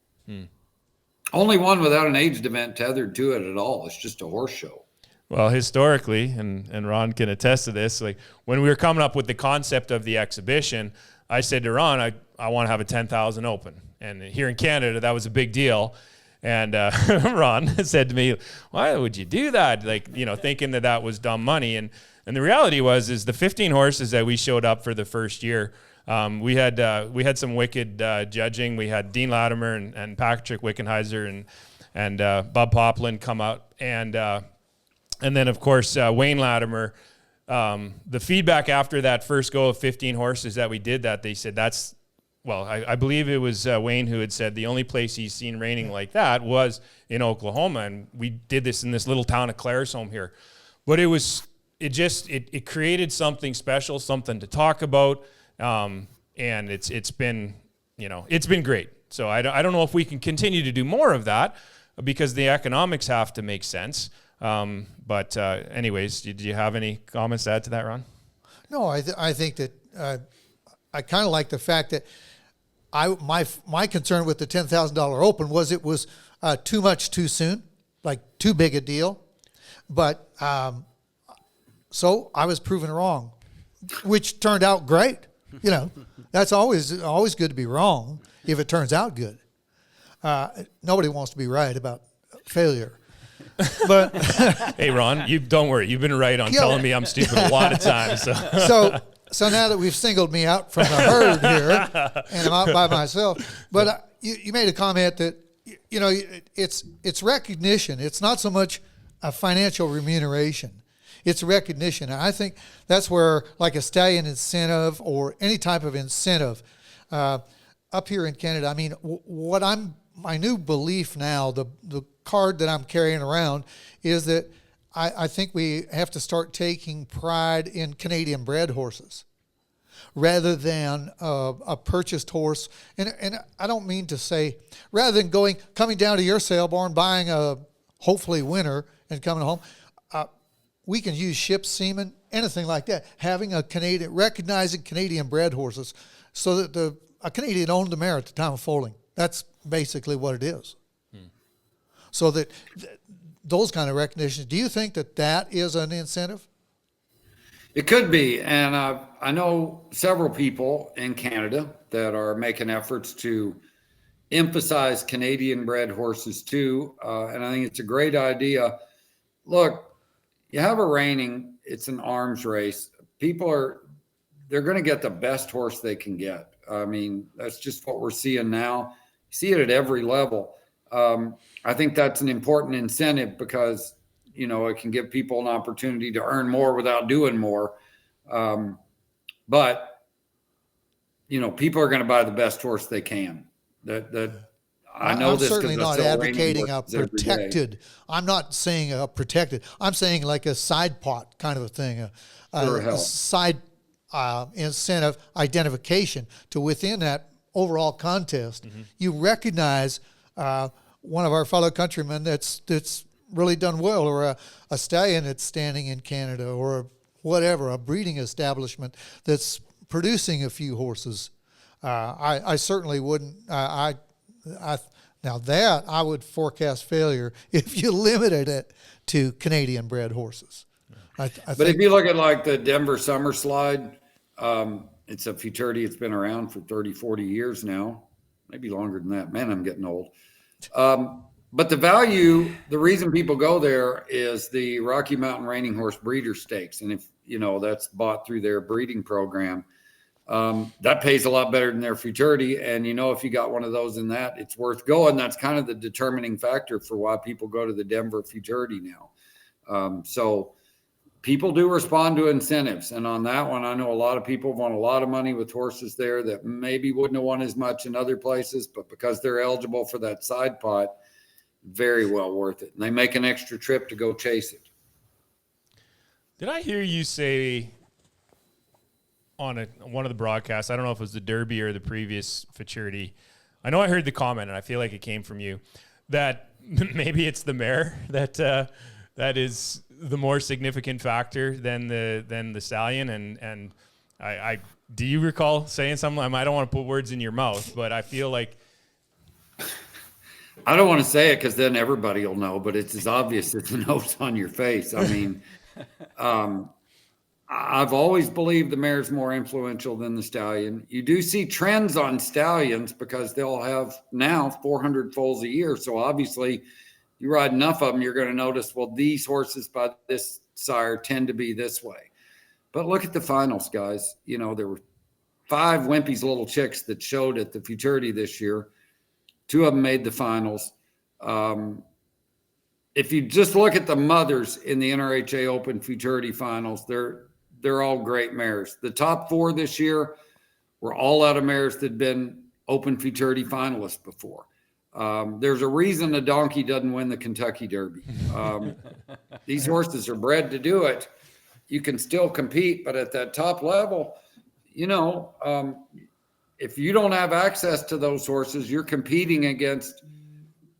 Only one without an aged event tethered to it at all. It's just a horse show. Well, historically, and Ron can attest to this, like when we were coming up with the concept of the exhibition, I said to Ron, I want to have a 10,000 open. And here in Canada, that was a big deal. And Ron said to me, why would you do that? Like, thinking that was dumb money. And the reality is the 15 horses that we showed up for the first year, we had some wicked judging. We had Dean Latimer and Patrick Wickenheiser and Bob Poplin come out. And then, of course, Wayne Latimer, the feedback after that first go of 15 horses that we did that, they said I believe it was Wayne who had said the only place he's seen raining like that was in Oklahoma. And we did this in this little town of Claresholm here. But it created something special, something to talk about. And it's been great. So I don't know if we can continue to do more of that because the economics have to make sense. But anyways, did you have any comments to add to that, Ron? No, I think that I kind of like the fact that my concern with the $10,000 open was it was too much too soon, like too big a deal. But so I was proven wrong, which turned out great. That's always good to be wrong if it turns out good. Nobody wants to be right about failure. But hey, Ron, don't worry. You've been right on telling me I'm stupid a lot of times. So now that we've singled me out from the herd here, and I'm out by myself, but you made a comment that it's recognition. It's not so much a financial remuneration. It's recognition. And I think that's where, like a stallion incentive or any type of incentive up here in Canada. I mean, my new belief now, the card that I'm carrying around is that I think we have to start taking pride in Canadian bred horses rather than a purchased horse. And I don't mean to say, rather than coming down to your sale barn, buying a hopefully winner and coming home, we can use ship semen, anything like that. Having recognizing Canadian bred horses so that a Canadian owned the mare at the time of foaling. That's basically what it is. So that those kind of recognitions, do you think that is an incentive? It could be. And I know several people in Canada that are making efforts to emphasize Canadian bred horses too. And I think it's a great idea. Look, you have a reining, it's an arms race. They're going to get the best horse they can get. I mean, that's just what we're seeing now. You see it at every level. I think that's an important incentive because, it can give people an opportunity to earn more without doing more. But people are going to buy the best horse they can. I'm certainly not advocating a protected. I'm not saying a protected. I'm saying like a side pot kind of a thing, a side incentive identification to within that overall contest. Mm-hmm. You recognize one of our fellow countrymen that's really done well, or a stallion that's standing in Canada, or whatever, a breeding establishment that's producing a few horses. I certainly wouldn't. Now that I would forecast failure if you limited it to Canadian bred horses. But if you look at like the Denver Summer Slide, it's a futurity. It's been around for 30, 40 years now, maybe longer than that. Man, I'm getting old. But the value, the reason people go there is the Rocky Mountain Reining Horse Breeder Stakes. And if, that's bought through their breeding program, that pays a lot better than their futurity. And, if you got one of those in that, it's worth going. That's kind of the determining factor for why people go to the Denver futurity now. So people do respond to incentives. And on that one, I know a lot of people want a lot of money with horses there that maybe wouldn't have won as much in other places, but because they're eligible for that side pot, very well worth it. And they make an extra trip to go chase it. Did I hear you say on one of the broadcasts, I don't know if it was the Derby or the previous futurity, I know I heard the comment, and I feel like it came from you, that maybe it's the mare that is the more significant factor than the stallion, and I do you recall saying something? I don't want to put words in your mouth, but I feel like I don't want to say it because then everybody will know, but it's as obvious as the nose on your face. I mean, I've always believed the mare's more influential than the stallion. You do see trends on stallions because they'll have now 400 foals a year. So obviously you ride enough of them, you're going to notice, well, these horses by this sire tend to be this way. But look at the finals, guys. There were 5 Wimpy's Little Chicks that showed at the futurity this year. 2 of them made the finals. If you just look at the mothers in the NRHA Open Futurity Finals, they're all great mares. The top 4 this year were all out of mares that had been Open Futurity finalists before. There's a reason a donkey doesn't win the Kentucky Derby. These horses are bred to do it. You can still compete, but at that top level, if you don't have access to those horses, you're competing against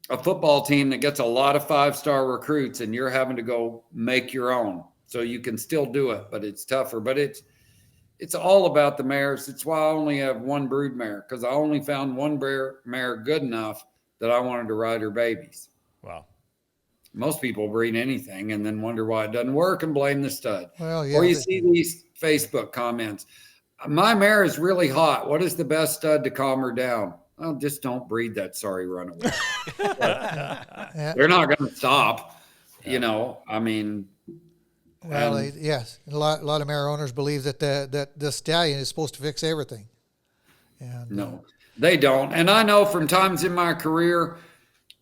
a football team that gets a lot of 5-star recruits, and you're having to go make your own. So you can still do it, but it's tougher. But it's all about the mares. It's why I only have one brood mare, because I only found one mare good enough that I wanted to ride her babies. Wow. Most people breed anything and then wonder why it doesn't work and blame the stud. Well, yeah, or you see these Facebook comments. My mare is really hot. What is the best stud to calm her down? Well, just don't breed that sorry runaway. They're not going to stop, I mean. Well, yes. A lot of mare owners believe that the stallion is supposed to fix everything. And, no, they don't. And I know from times in my career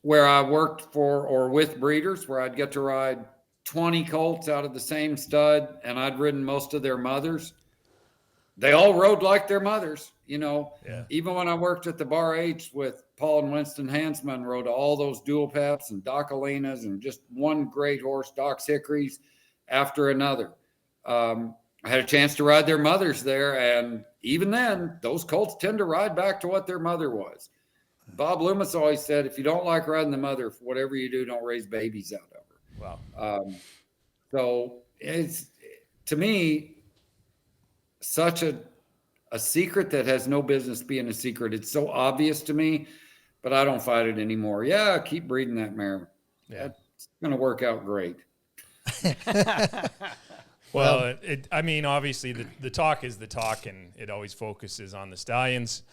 where I worked for or with breeders where I'd get to ride 20 colts out of the same stud, and I'd ridden most of their mothers. They all rode like their mothers, Yeah. Even when I worked at the Bar H with Paul and Winston Hansman, rode all those dual peps and Doc Alinas and just one great horse, Doc's Hickories, after another. I had a chance to ride their mothers there, and even then, those colts tend to ride back to what their mother was. Bob Loomis always said, if you don't like riding the mother, whatever you do, don't raise babies out of her. Wow. So it's, to me, such a secret that has no business being a secret. It's so obvious to me, but I don't fight it anymore. Yeah, keep breeding that mare. Yeah. It's going to work out great. Well, obviously the talk is the talk, and it always focuses on the stallions.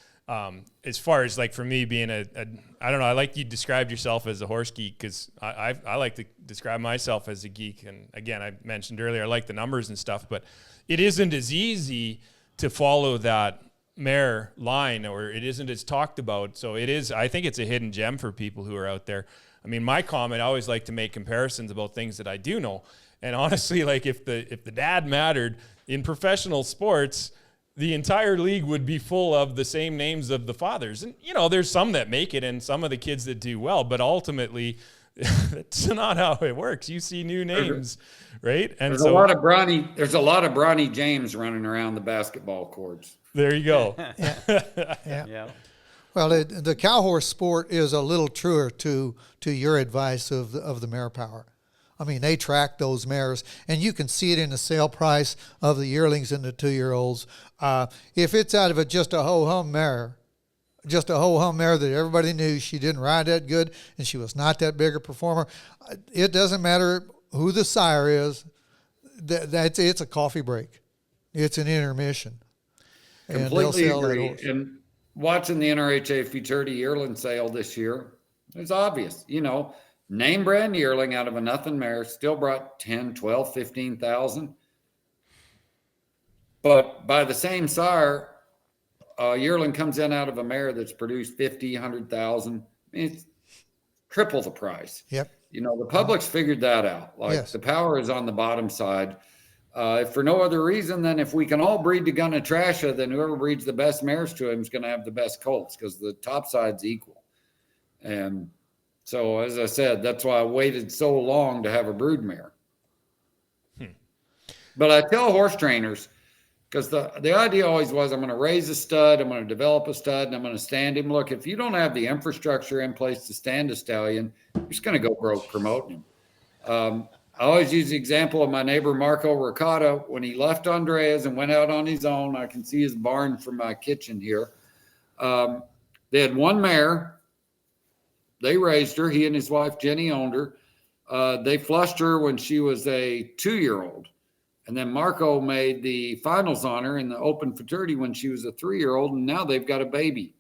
As far as like for me being I don't know, I like you described yourself as a horse geek, because I like to describe myself as a geek. And again, I mentioned earlier, I like the numbers and stuff, but it isn't as easy to follow that mare line, or it isn't as talked about. So I think it's a hidden gem for people who are out there. I mean, my comment, I always like to make comparisons about things that I do know. And honestly, like if the dad mattered in professional sports, the entire league would be full of the same names of the fathers. And, there's some that make it and some of the kids that do well, but ultimately that's not how it works. You see new names, right? And there's a lot of Bronny James running around the basketball courts. There you go. Yeah. Well, the cow horse sport is a little truer to your advice of the mare power. I mean, they track those mares, and you can see it in the sale price of the yearlings and the 2-year-olds. If it's out of just a ho-hum mare, that everybody knew she didn't ride that good and she was not that big a performer, it doesn't matter who the sire is. It's a coffee break. It's an intermission. Completely agree. And watching the NRHA Futurity yearling sale this year, it's obvious, name brand yearling out of a nothing mare still brought 10, 12, 15,000. But by the same sire, a yearling comes in out of a mare that's produced 50, 100,000. It's triple the price. Yep. The public's figured that out. The power is on the bottom side. If for no other reason than if we can all breed to Gunna Trasha, then whoever breeds the best mares to him is going to have the best colts because the top side's equal. And so, as I said, that's why I waited so long to have a brood mare. But I tell horse trainers, because the idea always was I'm going to raise a stud, I'm going to develop a stud, and I'm going to stand him. Look, if you don't have the infrastructure in place to stand a stallion, you're just going to go broke promoting him. I always use the example of my neighbor Marco Ricotta. When he left Andreas and went out on his own, I can see his barn from my kitchen here. They had one mare. They raised her. He and his wife Jenny owned her. They flushed her when she was a 2-year-old. And then Marco made the finals on her in the Open Futurity when she was a 3-year-old. And now they've got a baby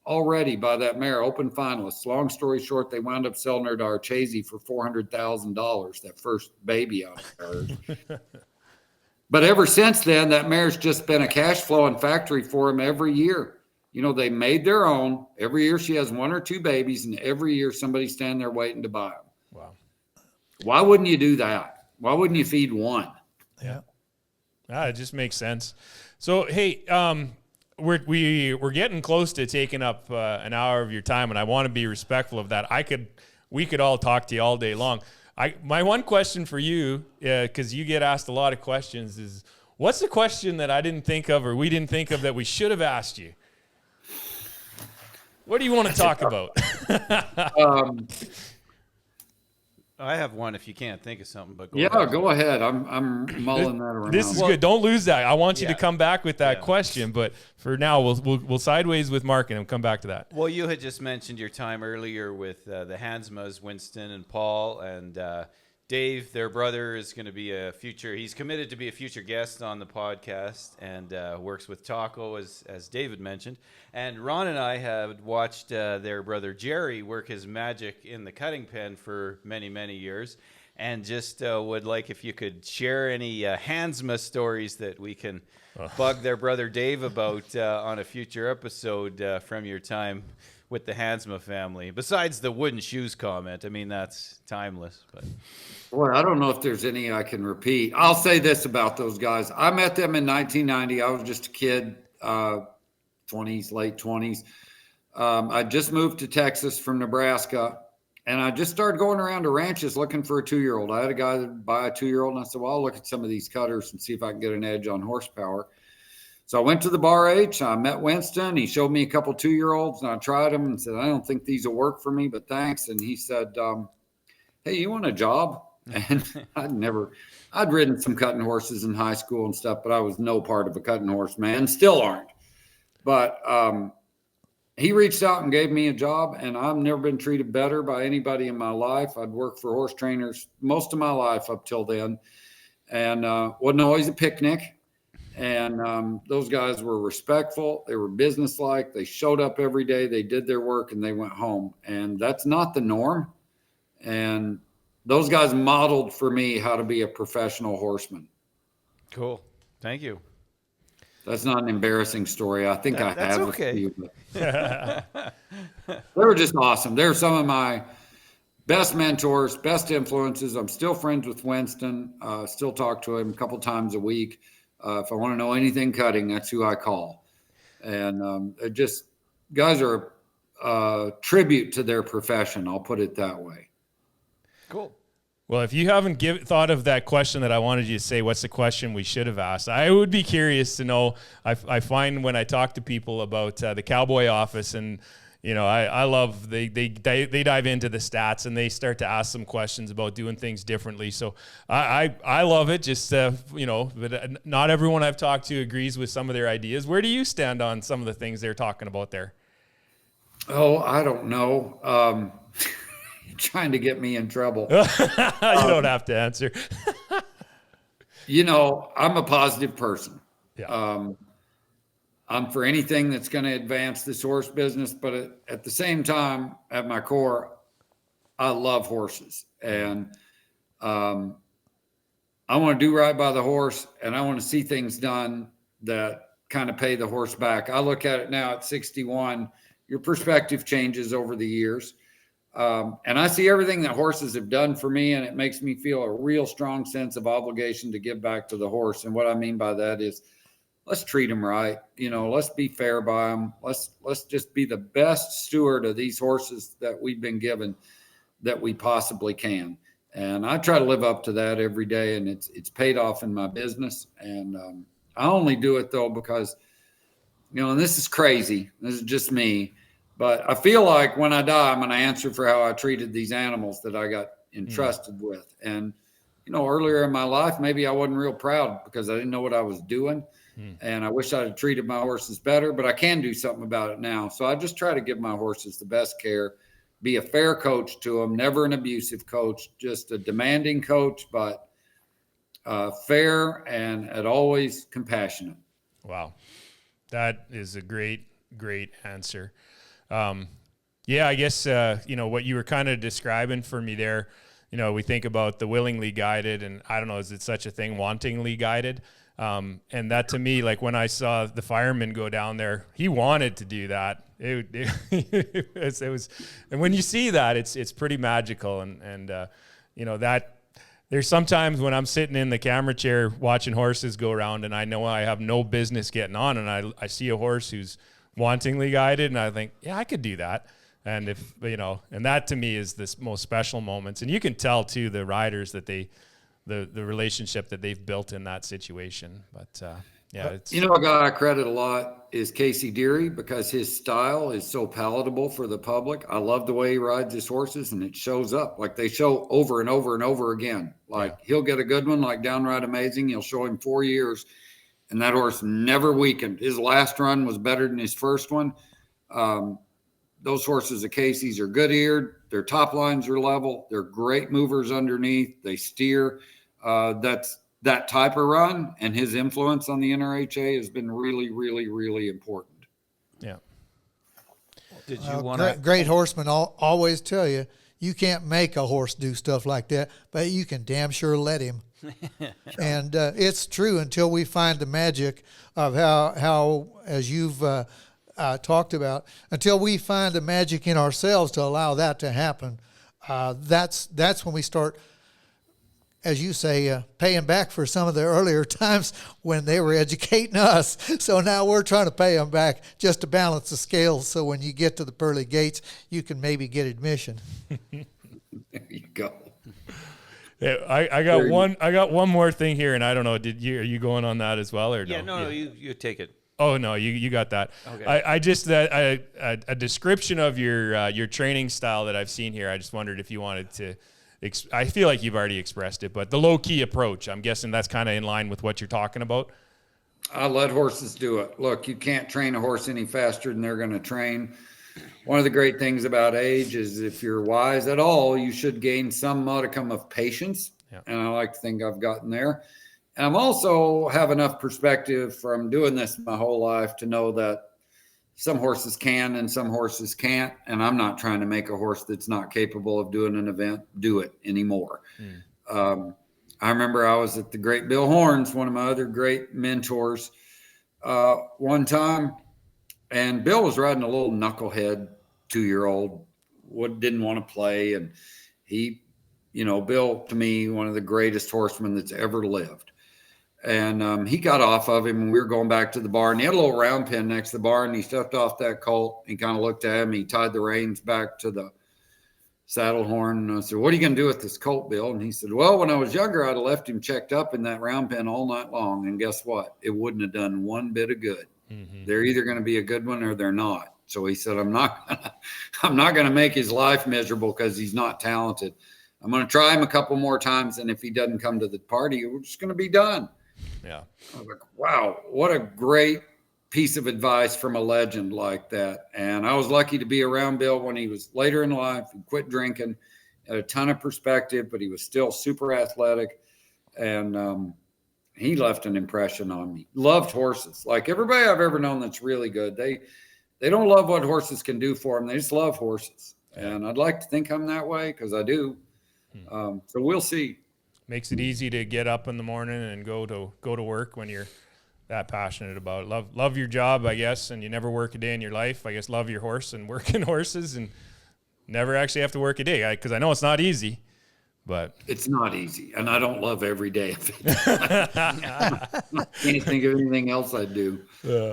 already by that mare, Open finalists. Long story short, they wound up selling her to Archese for $400,000, that first baby out of hers. But ever since then, that mare's just been a cash flowing factory for him every year. They made their own. Every year she has 1 or 2 babies, and every year somebody's standing there waiting to buy them. Wow. Why wouldn't you do that? Why wouldn't you feed one? Yeah. It just makes sense. So, hey, we're getting close to taking up an hour of your time, and I want to be respectful of that. We could all talk to you all day long. My one question for you, because you get asked a lot of questions, is what's the question that I didn't think of or we didn't think of that we should have asked you? What do you want to talk about? I have one if you can't think of something, but go ahead. I'm mulling that around. This is good. Don't lose that. I want you to come back with that question, but for now we'll sideways with Mark and come back to that. Well, you had just mentioned your time earlier with the Hansmas, Winston and Paul, and Dave, their brother, is going to be he's committed to be a future guest on the podcast and works with Taco, as David mentioned. And Ron and I have watched their brother Jerry work his magic in the cutting pen for many, many years. And just would like if you could share any Hansma stories that we can bug their brother Dave about on a future episode from your time with the Hansma family. Besides the wooden shoes comment, I mean, that's timeless. But boy, I don't know if there's any I can repeat. I'll say this about those guys. I met them in 1990. I was just a kid, 20s, late 20s. I just moved to Texas from Nebraska, and I just started going around to ranches looking for a 2-year-old. I had a guy that buy a 2-year-old, and I said, well, I'll look at some of these cutters and see if I can get an edge on horsepower. So I went to the Bar H. I met Winston. He showed me a couple 2-year-olds, and I tried them and said, I don't think these will work for me, but thanks. And he said, hey, you want a job? And I'd ridden some cutting horses in high school and stuff, but I was no part of a cutting horse, man. Still aren't. But he reached out and gave me a job, and I've never been treated better by anybody in my life. I'd worked for horse trainers most of my life up till then, and wasn't always a picnic. And those guys were respectful. They were businesslike. They showed up every day. They did their work and they went home. And that's not the norm. And those guys modeled for me how to be a professional horseman. Cool. Thank you. That's not an embarrassing story. I think I have okay. a few. They were just awesome. They're some of my best mentors, best influences. I'm still friends with Winston. Still talk to him a couple times a week. If I want to know anything cutting, that's who I call. And just guys are a tribute to their profession. I'll put it that way. Cool. Well, if you haven't thought of that question that I wanted you to say, what's the question we should have asked? I would be curious to know. I find when I talk to people about the cowboy office and I love they dive into the stats and they start to ask some questions about doing things differently. So I love it. Just but not everyone I've talked to agrees with some of their ideas. Where do you stand on some of the things they're talking about there? Oh, I don't know. You're trying to get me in trouble. You don't have to answer. I'm a positive person. Yeah. I'm for anything that's going to advance this horse business, but at the same time, at my core, I love horses, and I want to do right by the horse, and I want to see things done that kind of pay the horse back. I look at it now at 61. Your perspective changes over the years, and I see everything that horses have done for me, and it makes me feel a real strong sense of obligation to give back to the horse. And what I mean by that is, let's treat them right. Let's be fair by them. Let's just be the best steward of these horses that we've been given that we possibly can. And I try to live up to that every day, and it's paid off in my business. And I only do it though because, and this is crazy. This is just me, but I feel like when I die, I'm going to answer for how I treated these animals that I got entrusted with. And earlier in my life, maybe I wasn't real proud because I didn't know what I was doing. And I wish I'd have treated my horses better, but I can do something about it now. So I just try to give my horses the best care, be a fair coach to them, never an abusive coach, just a demanding coach, but fair and always compassionate. Wow. That is a great answer. I guess, what you were kind of describing for me there, we think about the willingly guided, and I don't know, is it such a thing, wantingly guided? And that to me, like when I saw the fireman go down there, he wanted to do that. It was, and when you see that, it's pretty magical. And that there's sometimes when I'm sitting in the camera chair watching horses go around and I know I have no business getting on, and I see a horse who's wantingly guided and I think, yeah, I could do that. And if, and that to me is the most special moments. And you can tell too, the riders that the relationship that they've built in that situation. But it's, a guy I credit a lot is Casey Deary, because his style is so palatable for the public. I love the way he rides his horses, and it shows up like they show over and over and over again. Like he'll get a good one, like Downright Amazing. He'll show him 4 years and that horse never weakened. His last run was better than his first one. Those horses at Casey's are good eared. Their top lines are level. They're great movers underneath. They steer. That's that type of run, and his influence on the NRHA has been really, really, really important. Yeah. Did you want to? Great horsemen always tell you, you can't make a horse do stuff like that, but you can damn sure let him. And it's true until we find the magic of how as you've talked about, until we find the magic in ourselves to allow that to happen. That's when we start, as you say, paying back for some of the earlier times when they were educating us. So now we're trying to pay them back just to balance the scales. So when you get to the pearly gates, you can maybe get admission. There you go. Yeah, I got one more thing here, and I don't know. Are you going on that as well, or yeah, no? No, you take it. Oh no, you got that. Okay. I just a description of your training style that I've seen here. I just wondered if you wanted to. I feel like you've already expressed it, but the low key approach. I'm guessing that's kind of in line with what you're talking about. I let horses do it. Look, you can't train a horse any faster than they're going to train. One of the great things about age is if you're wise at all, you should gain some modicum of patience. Yeah. And I like to think I've gotten there. And I'm also have enough perspective from doing this my whole life to know that some horses can and some horses can't. And I'm not trying to make a horse that's not capable of doing an event do it anymore. I remember I was at the great Bill Horns, one of my other great mentors, one time. And Bill was riding a little knucklehead 2-year-old, didn't want to play. And he, Bill, to me, one of the greatest horsemen that's ever lived. And he got off of him, and we were going back to the barn. He had a little round pen next to the barn. He stepped off that colt. He kind of looked at him. He tied the reins back to the saddle horn. And I said, "What are you going to do with this colt, Bill?" And he said, "Well, when I was younger, I'd have left him checked up in that round pen all night long. And guess what? It wouldn't have done one bit of good. Mm-hmm. They're either going to be a good one or they're not. So he said, I'm not going to make his life miserable because he's not talented. I'm going to try him a couple more times. And if he doesn't come to the party, we're just going to be done. Yeah. I was like, wow, what a great piece of advice from a legend like that. And I was lucky to be around Bill when he was later in life. He quit drinking, had a ton of perspective, but he was still super athletic. And he left an impression on me. Loved horses. Like everybody I've ever known that's really good, they don't love what horses can do for them. They just love horses. And I'd like to think I'm that way because I do. So we'll see. Makes it easy to get up in the morning and go to work when you're that passionate about it. Love your job, I guess, and you never work a day in your life. I guess love your horse and working horses and never actually have to work a day, because I know it's not easy. But it's not easy, and I don't love every day of it. I can't think of anything else I'd do.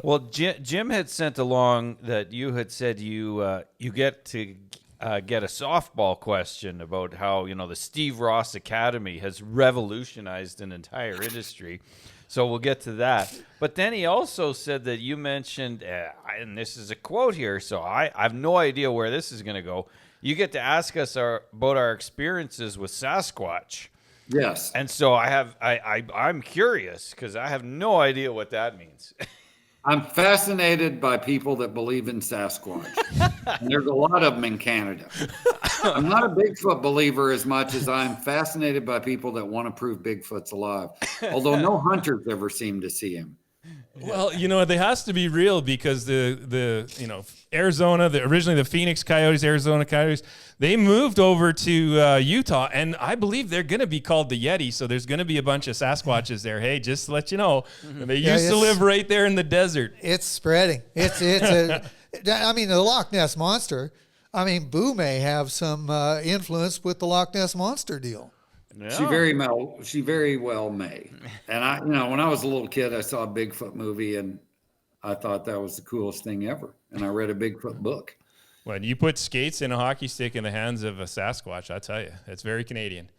Well, Jim had sent along that you had said you get to get a softball question about how the Steve Ross Academy has revolutionized an entire industry. So we'll get to that. But then he also said that you mentioned, and this is a quote here, so I have no idea where this is going to go. You get to ask us about our experiences with Sasquatch. Yes. And so I'm curious because I have no idea what that means. I'm fascinated by people that believe in Sasquatch. And there's a lot of them in Canada. I'm not a Bigfoot believer as much as I'm fascinated by people that want to prove Bigfoot's alive. Although no hunters ever seem to see him. Well, they has to be real because the Arizona, originally the Phoenix Coyotes, Arizona Coyotes, they moved over to Utah, and I believe they're going to be called the Yeti. So there's going to be a bunch of Sasquatches there. Hey, just to let you know, they used to live right there in the desert. It's spreading. The Loch Ness Monster. Boo may have some influence with the Loch Ness Monster deal. Yeah. She very well may. And when I was a little kid, I saw a Bigfoot movie and I thought that was the coolest thing ever. And I read a Bigfoot book. When you put skates in a hockey stick in the hands of a Sasquatch, I tell you, it's very Canadian.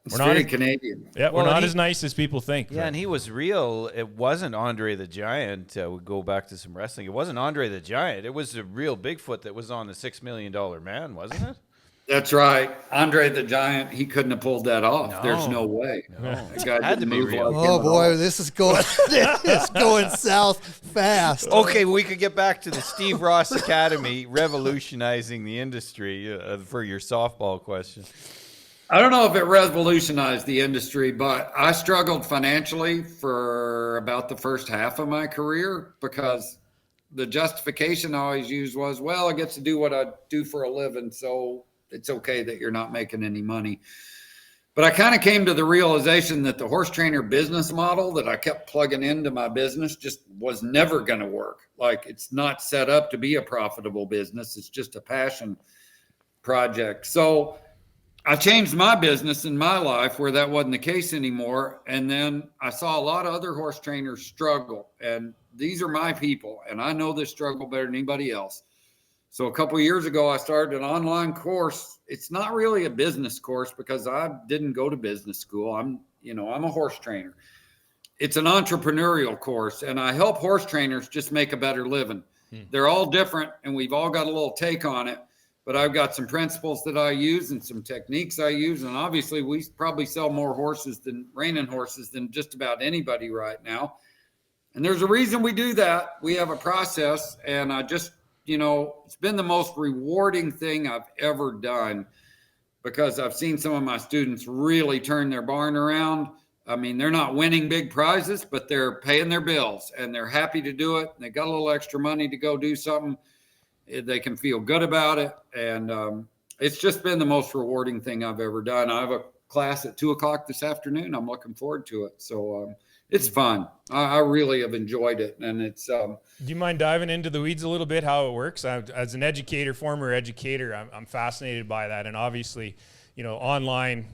It's very Canadian. Yeah, we're not as nice as people think. Yeah, and he was real. It wasn't Andre the Giant. We go back to some wrestling. It wasn't Andre the Giant. It was a real Bigfoot that was on the $6 Million Man, wasn't it? That's right. Andre the Giant, he couldn't have pulled that off. There's no way. No. That guy Had to be real. like Oh boy, this is going south fast. Okay, we could get back to the Steve Ross Academy revolutionizing the industry for your softball question. I don't know if it revolutionized the industry, but I struggled financially for about the first half of my career because the justification I always used was, well, I get to do what I do for a living, so it's okay that you're not making any money. But I kind of came to the realization that the horse trainer business model that I kept plugging into my business just was never going to work. Like, it's not set up to be a profitable business. It's just a passion project. So I changed my business in my life where that wasn't the case anymore. And then I saw a lot of other horse trainers struggle. And these are my people. And I know this struggle better than anybody else. So a couple of years ago, I started an online course. It's not really a business course because I didn't go to business school. I'm a horse trainer. It's an entrepreneurial course, and I help horse trainers just make a better living. They're all different, and we've all got a little take on it. But I've got some principles that I use and some techniques I use. And obviously, we probably sell more reining horses than just about anybody right now. And there's a reason we do that. We have a process, and I just it's been the most rewarding thing I've ever done because I've seen some of my students really turn their barn around. I mean, they're not winning big prizes, but they're paying their bills and they're happy to do it. They got a little extra money to go do something. They can feel good about it. And it's just been the most rewarding thing I've ever done. I have a class at 2:00 this afternoon. I'm looking forward to it. So it's fun. I really have enjoyed it. And it's do you mind diving into the weeds a little bit, how it works? As an educator, former educator, I'm fascinated by that. And obviously, online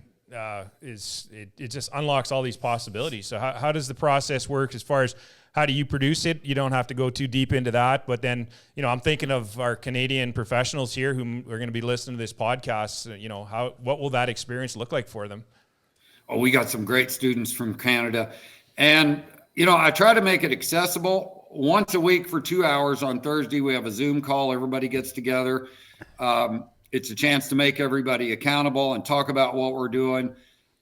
it just unlocks all these possibilities. So how does the process work as far as how do you produce it? You don't have to go too deep into that. But then, I'm thinking of our Canadian professionals here who are going to be listening to this podcast. What will that experience look like for them? Oh, we got some great students from Canada. And, I try to make it accessible. once a week for 2 hours on Thursday. We have a Zoom call. Everybody gets together. It's a chance to make everybody accountable and talk about what we're doing.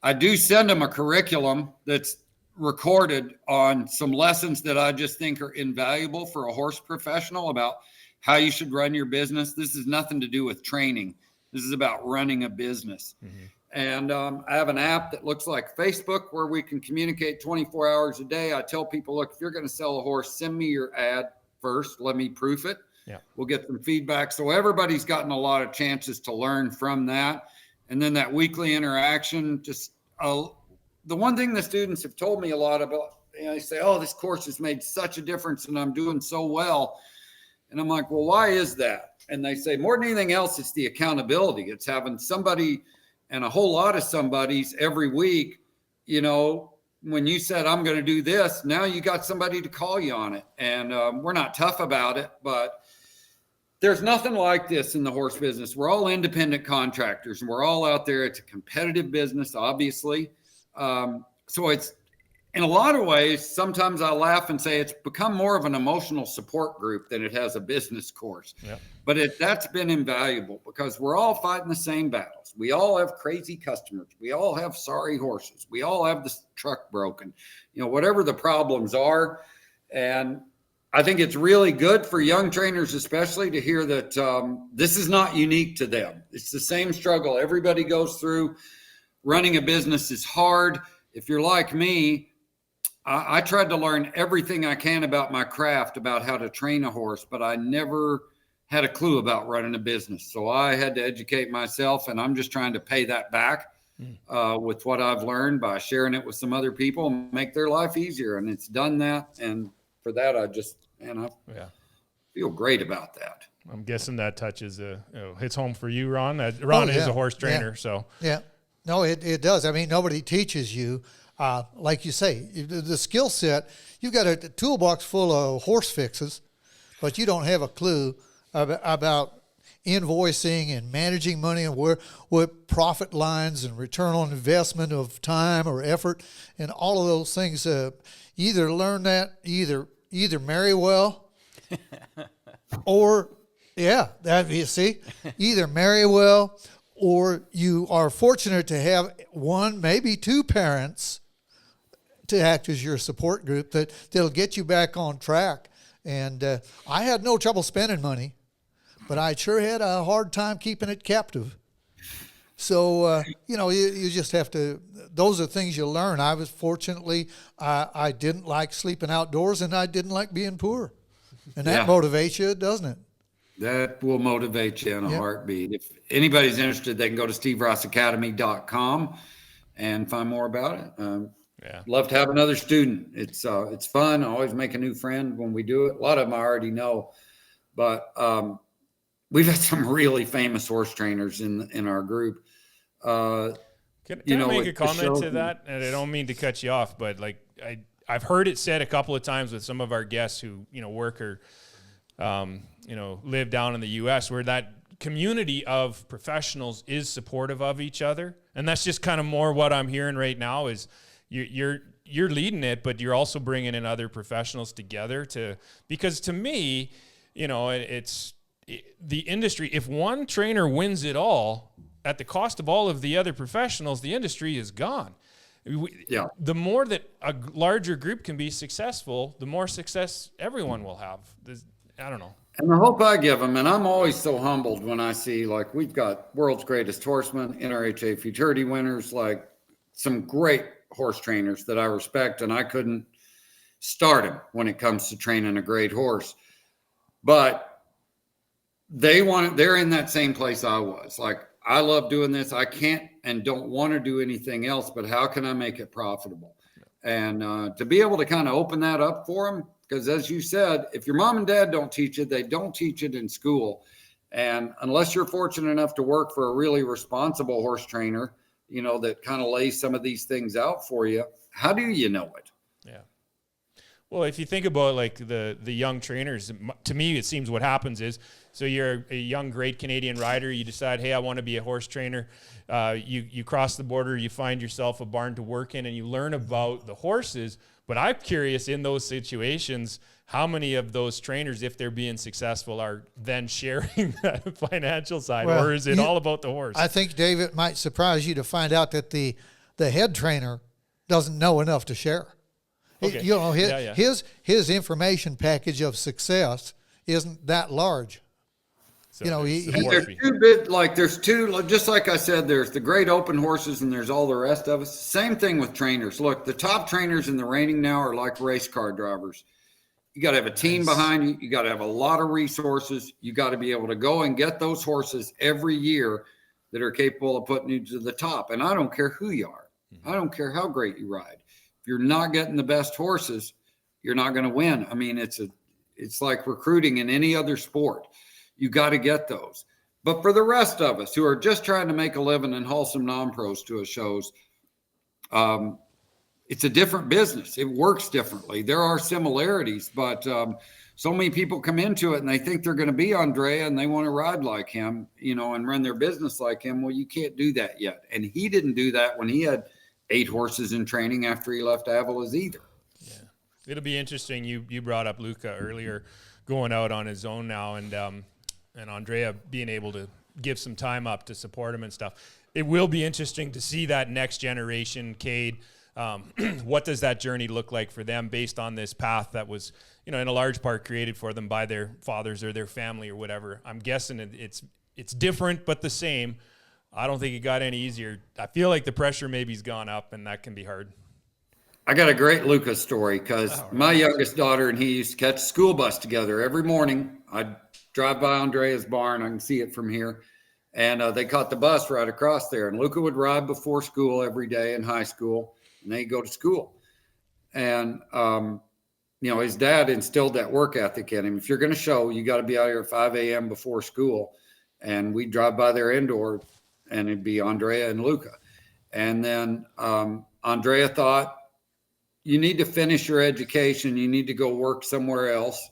I do send them a curriculum that's recorded on some lessons that I just think are invaluable for a horse professional about how you should run your business. This has nothing to do with training. This is about running a business. Mm-hmm. And I have an app that looks like Facebook where we can communicate 24 hours a day. I tell people, look, if you're going to sell a horse, send me your ad first. Let me proof it. Yeah. We'll get some feedback. So everybody's gotten a lot of chances to learn from that. And then that weekly interaction, just the one thing the students have told me a lot about, they say, oh, this course has made such a difference and I'm doing so well. And I'm like, well, why is that? And they say, more than anything else, it's the accountability. It's having somebody and a whole lot of somebody's every week. When you said, I'm going to do this, now you got somebody to call you on it. And we're not tough about it, but there's nothing like this in the horse business. We're all independent contractors and we're all out there. It's a competitive business, obviously. So it's, in a lot of ways, sometimes I laugh and say it's become more of an emotional support group than it has a business course. Yep. But that's been invaluable because we're all fighting the same battles. We all have crazy customers. We all have sorry horses. We all have the truck broken, whatever the problems are. And I think it's really good for young trainers, especially, to hear that this is not unique to them. It's the same struggle everybody goes through. Running a business is hard. If you're like me, I tried to learn everything I can about my craft, about how to train a horse, but I never had a clue about running a business. So I had to educate myself, and I'm just trying to pay that back with what I've learned by sharing it with some other people and make their life easier. And it's done that. And for that, I feel great about that. I'm guessing that touches hits home for you, Ron. Ron is a horse trainer, so. Yeah. No, it does. I mean, nobody teaches you. Like you say, the skill set, you've got a toolbox full of horse fixes, but you don't have a clue about invoicing and managing money and what profit lines and return on investment of time or effort and all of those things. Either learn that, either marry well or, either marry well or you are fortunate to have one, maybe two parents to act as your support group that'll get you back on track. And I had no trouble spending money, but I sure had a hard time keeping it captive. So, you just have to, those are things you learn. I was fortunately, I didn't like sleeping outdoors and I didn't like being poor. And that motivates you, doesn't it? That will motivate you in a heartbeat. If anybody's interested, they can go to steverossacademy.com and find more about it. Love to have another student. It's fun. I always make a new friend when we do it. A lot of them I already know, but we've had some really famous horse trainers in our group. Can I make a comment to that? And I don't mean to cut you off, but I've heard it said a couple of times with some of our guests who work or live down in the U.S. where that community of professionals is supportive of each other, and that's just kind of more what I'm hearing right now is. You're leading it, but you're also bringing in other professionals together because to me, it's the industry. If one trainer wins it all at the cost of all of the other professionals, the industry is gone. The more that a larger group can be successful, the more success everyone will have. I don't know. And the hope I give them, and I'm always so humbled when I see, we've got world's greatest horsemen, NRHA futurity winners, some great horse trainers that I respect, and I couldn't start them when it comes to training a great horse. But they're in that same place I was. I love doing this. I can't and don't want to do anything else, but how can I make it profitable? And to be able to kind of open that up for them, because as you said, if your mom and dad don't teach it, they don't teach it in school. And unless you're fortunate enough to work for a really responsible horse trainer, that kind of lays some of these things out for you, how do you know it? Yeah. Well, if you think about the young trainers, to me, it seems what happens is, so you're a young, great Canadian rider. You decide, hey, I want to be a horse trainer. You cross the border, you find yourself a barn to work in, and you learn about the horses. But I'm curious in those situations, how many of those trainers, if they're being successful, are then sharing that financial side, Well, or is it all about the horse? I think, Dave, it might surprise you to find out that the head trainer doesn't know enough to share. Okay. You know, Yeah. his information package of success isn't that large. So you know, there's he- the There's horse two bit like there's two, just like I said, there's the great open horses and there's all the rest of us. Same thing with trainers. Look, the top trainers in the reining now are like race car drivers. You got to have a team behind you. You got to have a lot of resources. You got to be able to go and get those horses every year that are capable of putting you to the top. And I don't care who you are. I don't care how great you ride. If you're not getting the best horses, you're not going to win. I mean, it's like recruiting in any other sport. You got to get those. But for the rest of us who are just trying to make a living and haul some non-pros to a shows, it's a different business. It works differently. There are similarities, but so many people come into it and they think they're going to be Andrea and they want to ride like him, you know, and run their business like him. Well, you can't do that yet. And he didn't do that when he had 8 horses in training after he left Avila's either. Yeah, it'll be interesting. You brought up Luca earlier, going out on his own now, and Andrea being able to give some time up to support him and stuff. It will be interesting to see that next generation, Cade. What does that journey look like for them based on this path that was, you know, in a large part created for them by their fathers or their family or whatever? I'm guessing it's different but the same. I don't think it got any easier. I feel like the pressure maybe's gone up, and that can be hard. I got a great Lucas story because my youngest daughter and he used to catch a school bus together every morning. I'd drive by Andrea's barn. I can see it from here. And they caught the bus right across there. And Luca would ride before school every day in high school, and they'd go to school. And, you know, his dad instilled that work ethic in him. If you're going to show, you got to be out here at 5 a.m. before school. And we'd drive by their indoor, and it'd be Andrea and Luca. And then Andrea thought, you need to finish your education. You need to go work somewhere else.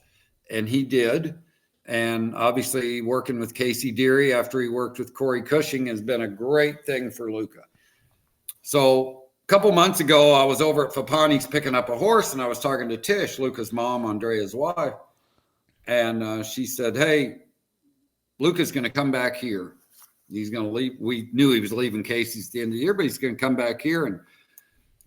And he did. And obviously working with Casey Deary after he worked with Corey Cushing has been a great thing for Luca. So a couple months ago, I was over at Fapani's picking up a horse, and I was talking to Tish, Luca's mom, Andrea's wife. And she said, hey, Luca's going to come back here. He's going to leave. We knew he was leaving Casey's at the end of the year, but he's going to come back here. And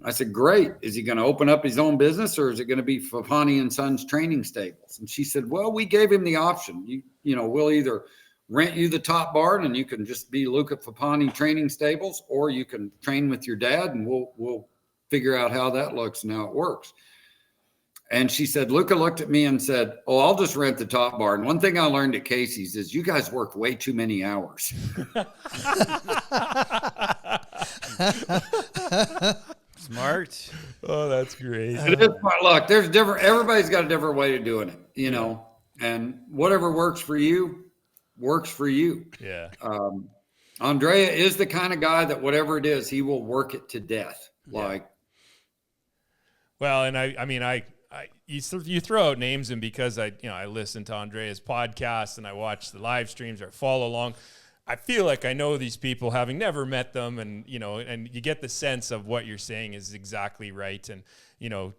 I said, great. Is he going to open up his own business, or is it going to be Fapani and Sons training stables? And she said, well, we gave him the option. You know, we'll either rent you the top barn and you can just be Luca Fapani training stables, or you can train with your dad and we'll figure out how that looks and how it works. And she said, Luca looked at me and said, oh, I'll just rent the top barn. One thing I learned at Casey's is you guys work way too many hours. Smart. Oh, that's great. It is smart. Look, there's different, everybody's got a different way of doing it, you know, and whatever works for you works for you. Yeah. Andrea is the kind of guy that whatever it is, he will work it to death. Like, well, and I mean, you throw out names, and because I listen to Andrea's podcast and I watch the live streams or follow along, I feel like I know these people, having never met them, and and you get the sense of what you're saying is exactly right. And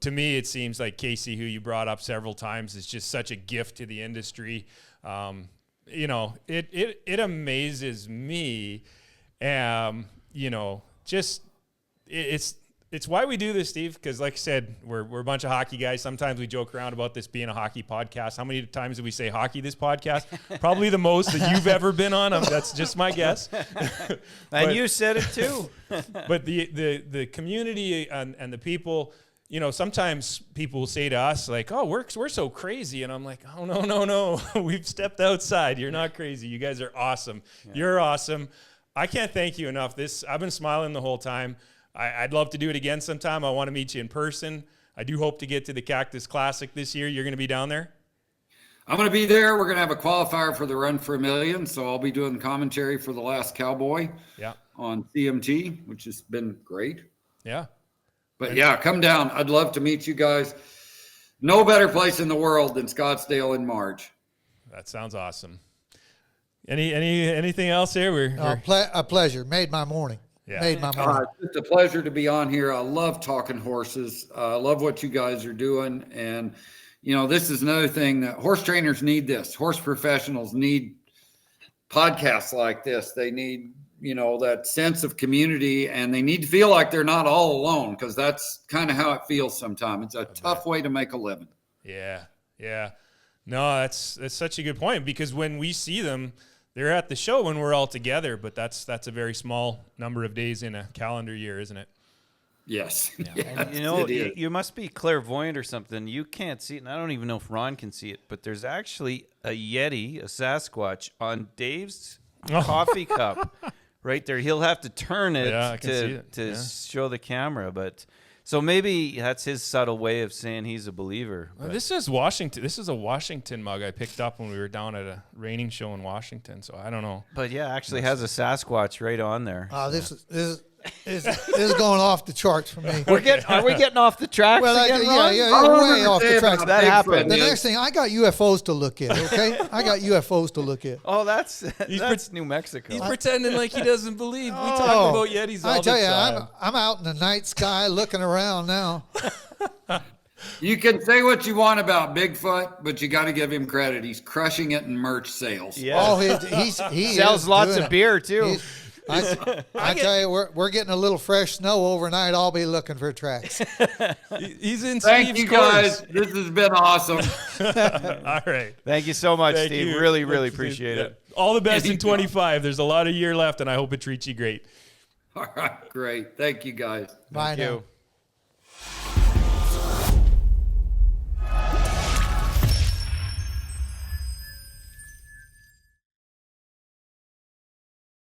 to me, it seems like Casey, who you brought up several times, is just such a gift to the industry. It amazes me, it's why we do this, Steve, because like I said, we're a bunch of hockey guys. Sometimes we joke around about this being a hockey podcast. How many times did we say hockey this podcast? Probably the most that you've ever been on. That's just my guess. And you said it too. But the community and the people, sometimes people will say to us like, oh, we're so crazy. And I'm like, oh, no. We've stepped outside. You're not crazy. You guys are awesome. Yeah. You're awesome. I can't thank you enough. I've been smiling the whole time. I'd love to do it again sometime. I want to meet you in person. I do hope to get to the Cactus Classic this year. You're going to be down there? I'm going to be there. We're going to have a qualifier for the Run for a Million. So I'll be doing commentary for The Last Cowboy on CMT, which has been great. Yeah. But yeah, come down. I'd love to meet you guys. No better place in the world than Scottsdale in March. That sounds awesome. Anything else here? A pleasure. Made my morning. Yeah. Made my morning. It's a pleasure to be on here. I love talking horses. I love what you guys are doing. And, this is another thing that horse trainers need. This horse professionals need podcasts like this. They need, that sense of community, and they need to feel like they're not all alone, because that's kind of how it feels sometimes. It's a tough way to make a living. Yeah. No, that's such a good point, because when we see them, they're at the show when we're all together, but that's a very small number of days in a calendar year, isn't it? Yes. Yeah. Yes, And, you must be clairvoyant or something. You can't see it, and I don't even know if Ron can see it, but there's actually a Yeti, a Sasquatch, on Dave's coffee cup right there. He'll have to turn it to show the camera, but so maybe that's his subtle way of saying he's a believer. This is Washington. This is a Washington mug I picked up when we were down at a reining show in Washington, so I don't know. But yeah, actually has a Sasquatch right on there. This is going off the charts for me. Are we getting off the tracks again, Ron? Way off the tracks. That happened. The next thing, I got UFOs to look at, okay? I got UFOs to look at. Oh, that's New Mexico. He's pretending like he doesn't believe. We talk about Yetis all the time. I tell you, I'm out in the night sky looking around now. You can say what you want about Bigfoot, but you got to give him credit. He's crushing it in merch sales. Yeah. Oh, he sells lots of beer too. I tell you, we're getting a little fresh snow overnight. I'll be looking for tracks. He's in Thank Steve's you course. guys. This has been awesome. All right. Thank you so much, Thank Steve. you. Really appreciate it. All the best in 25. There's a lot of year left, and I hope it treats you great. All right, great. Thank you guys. Bye now. You.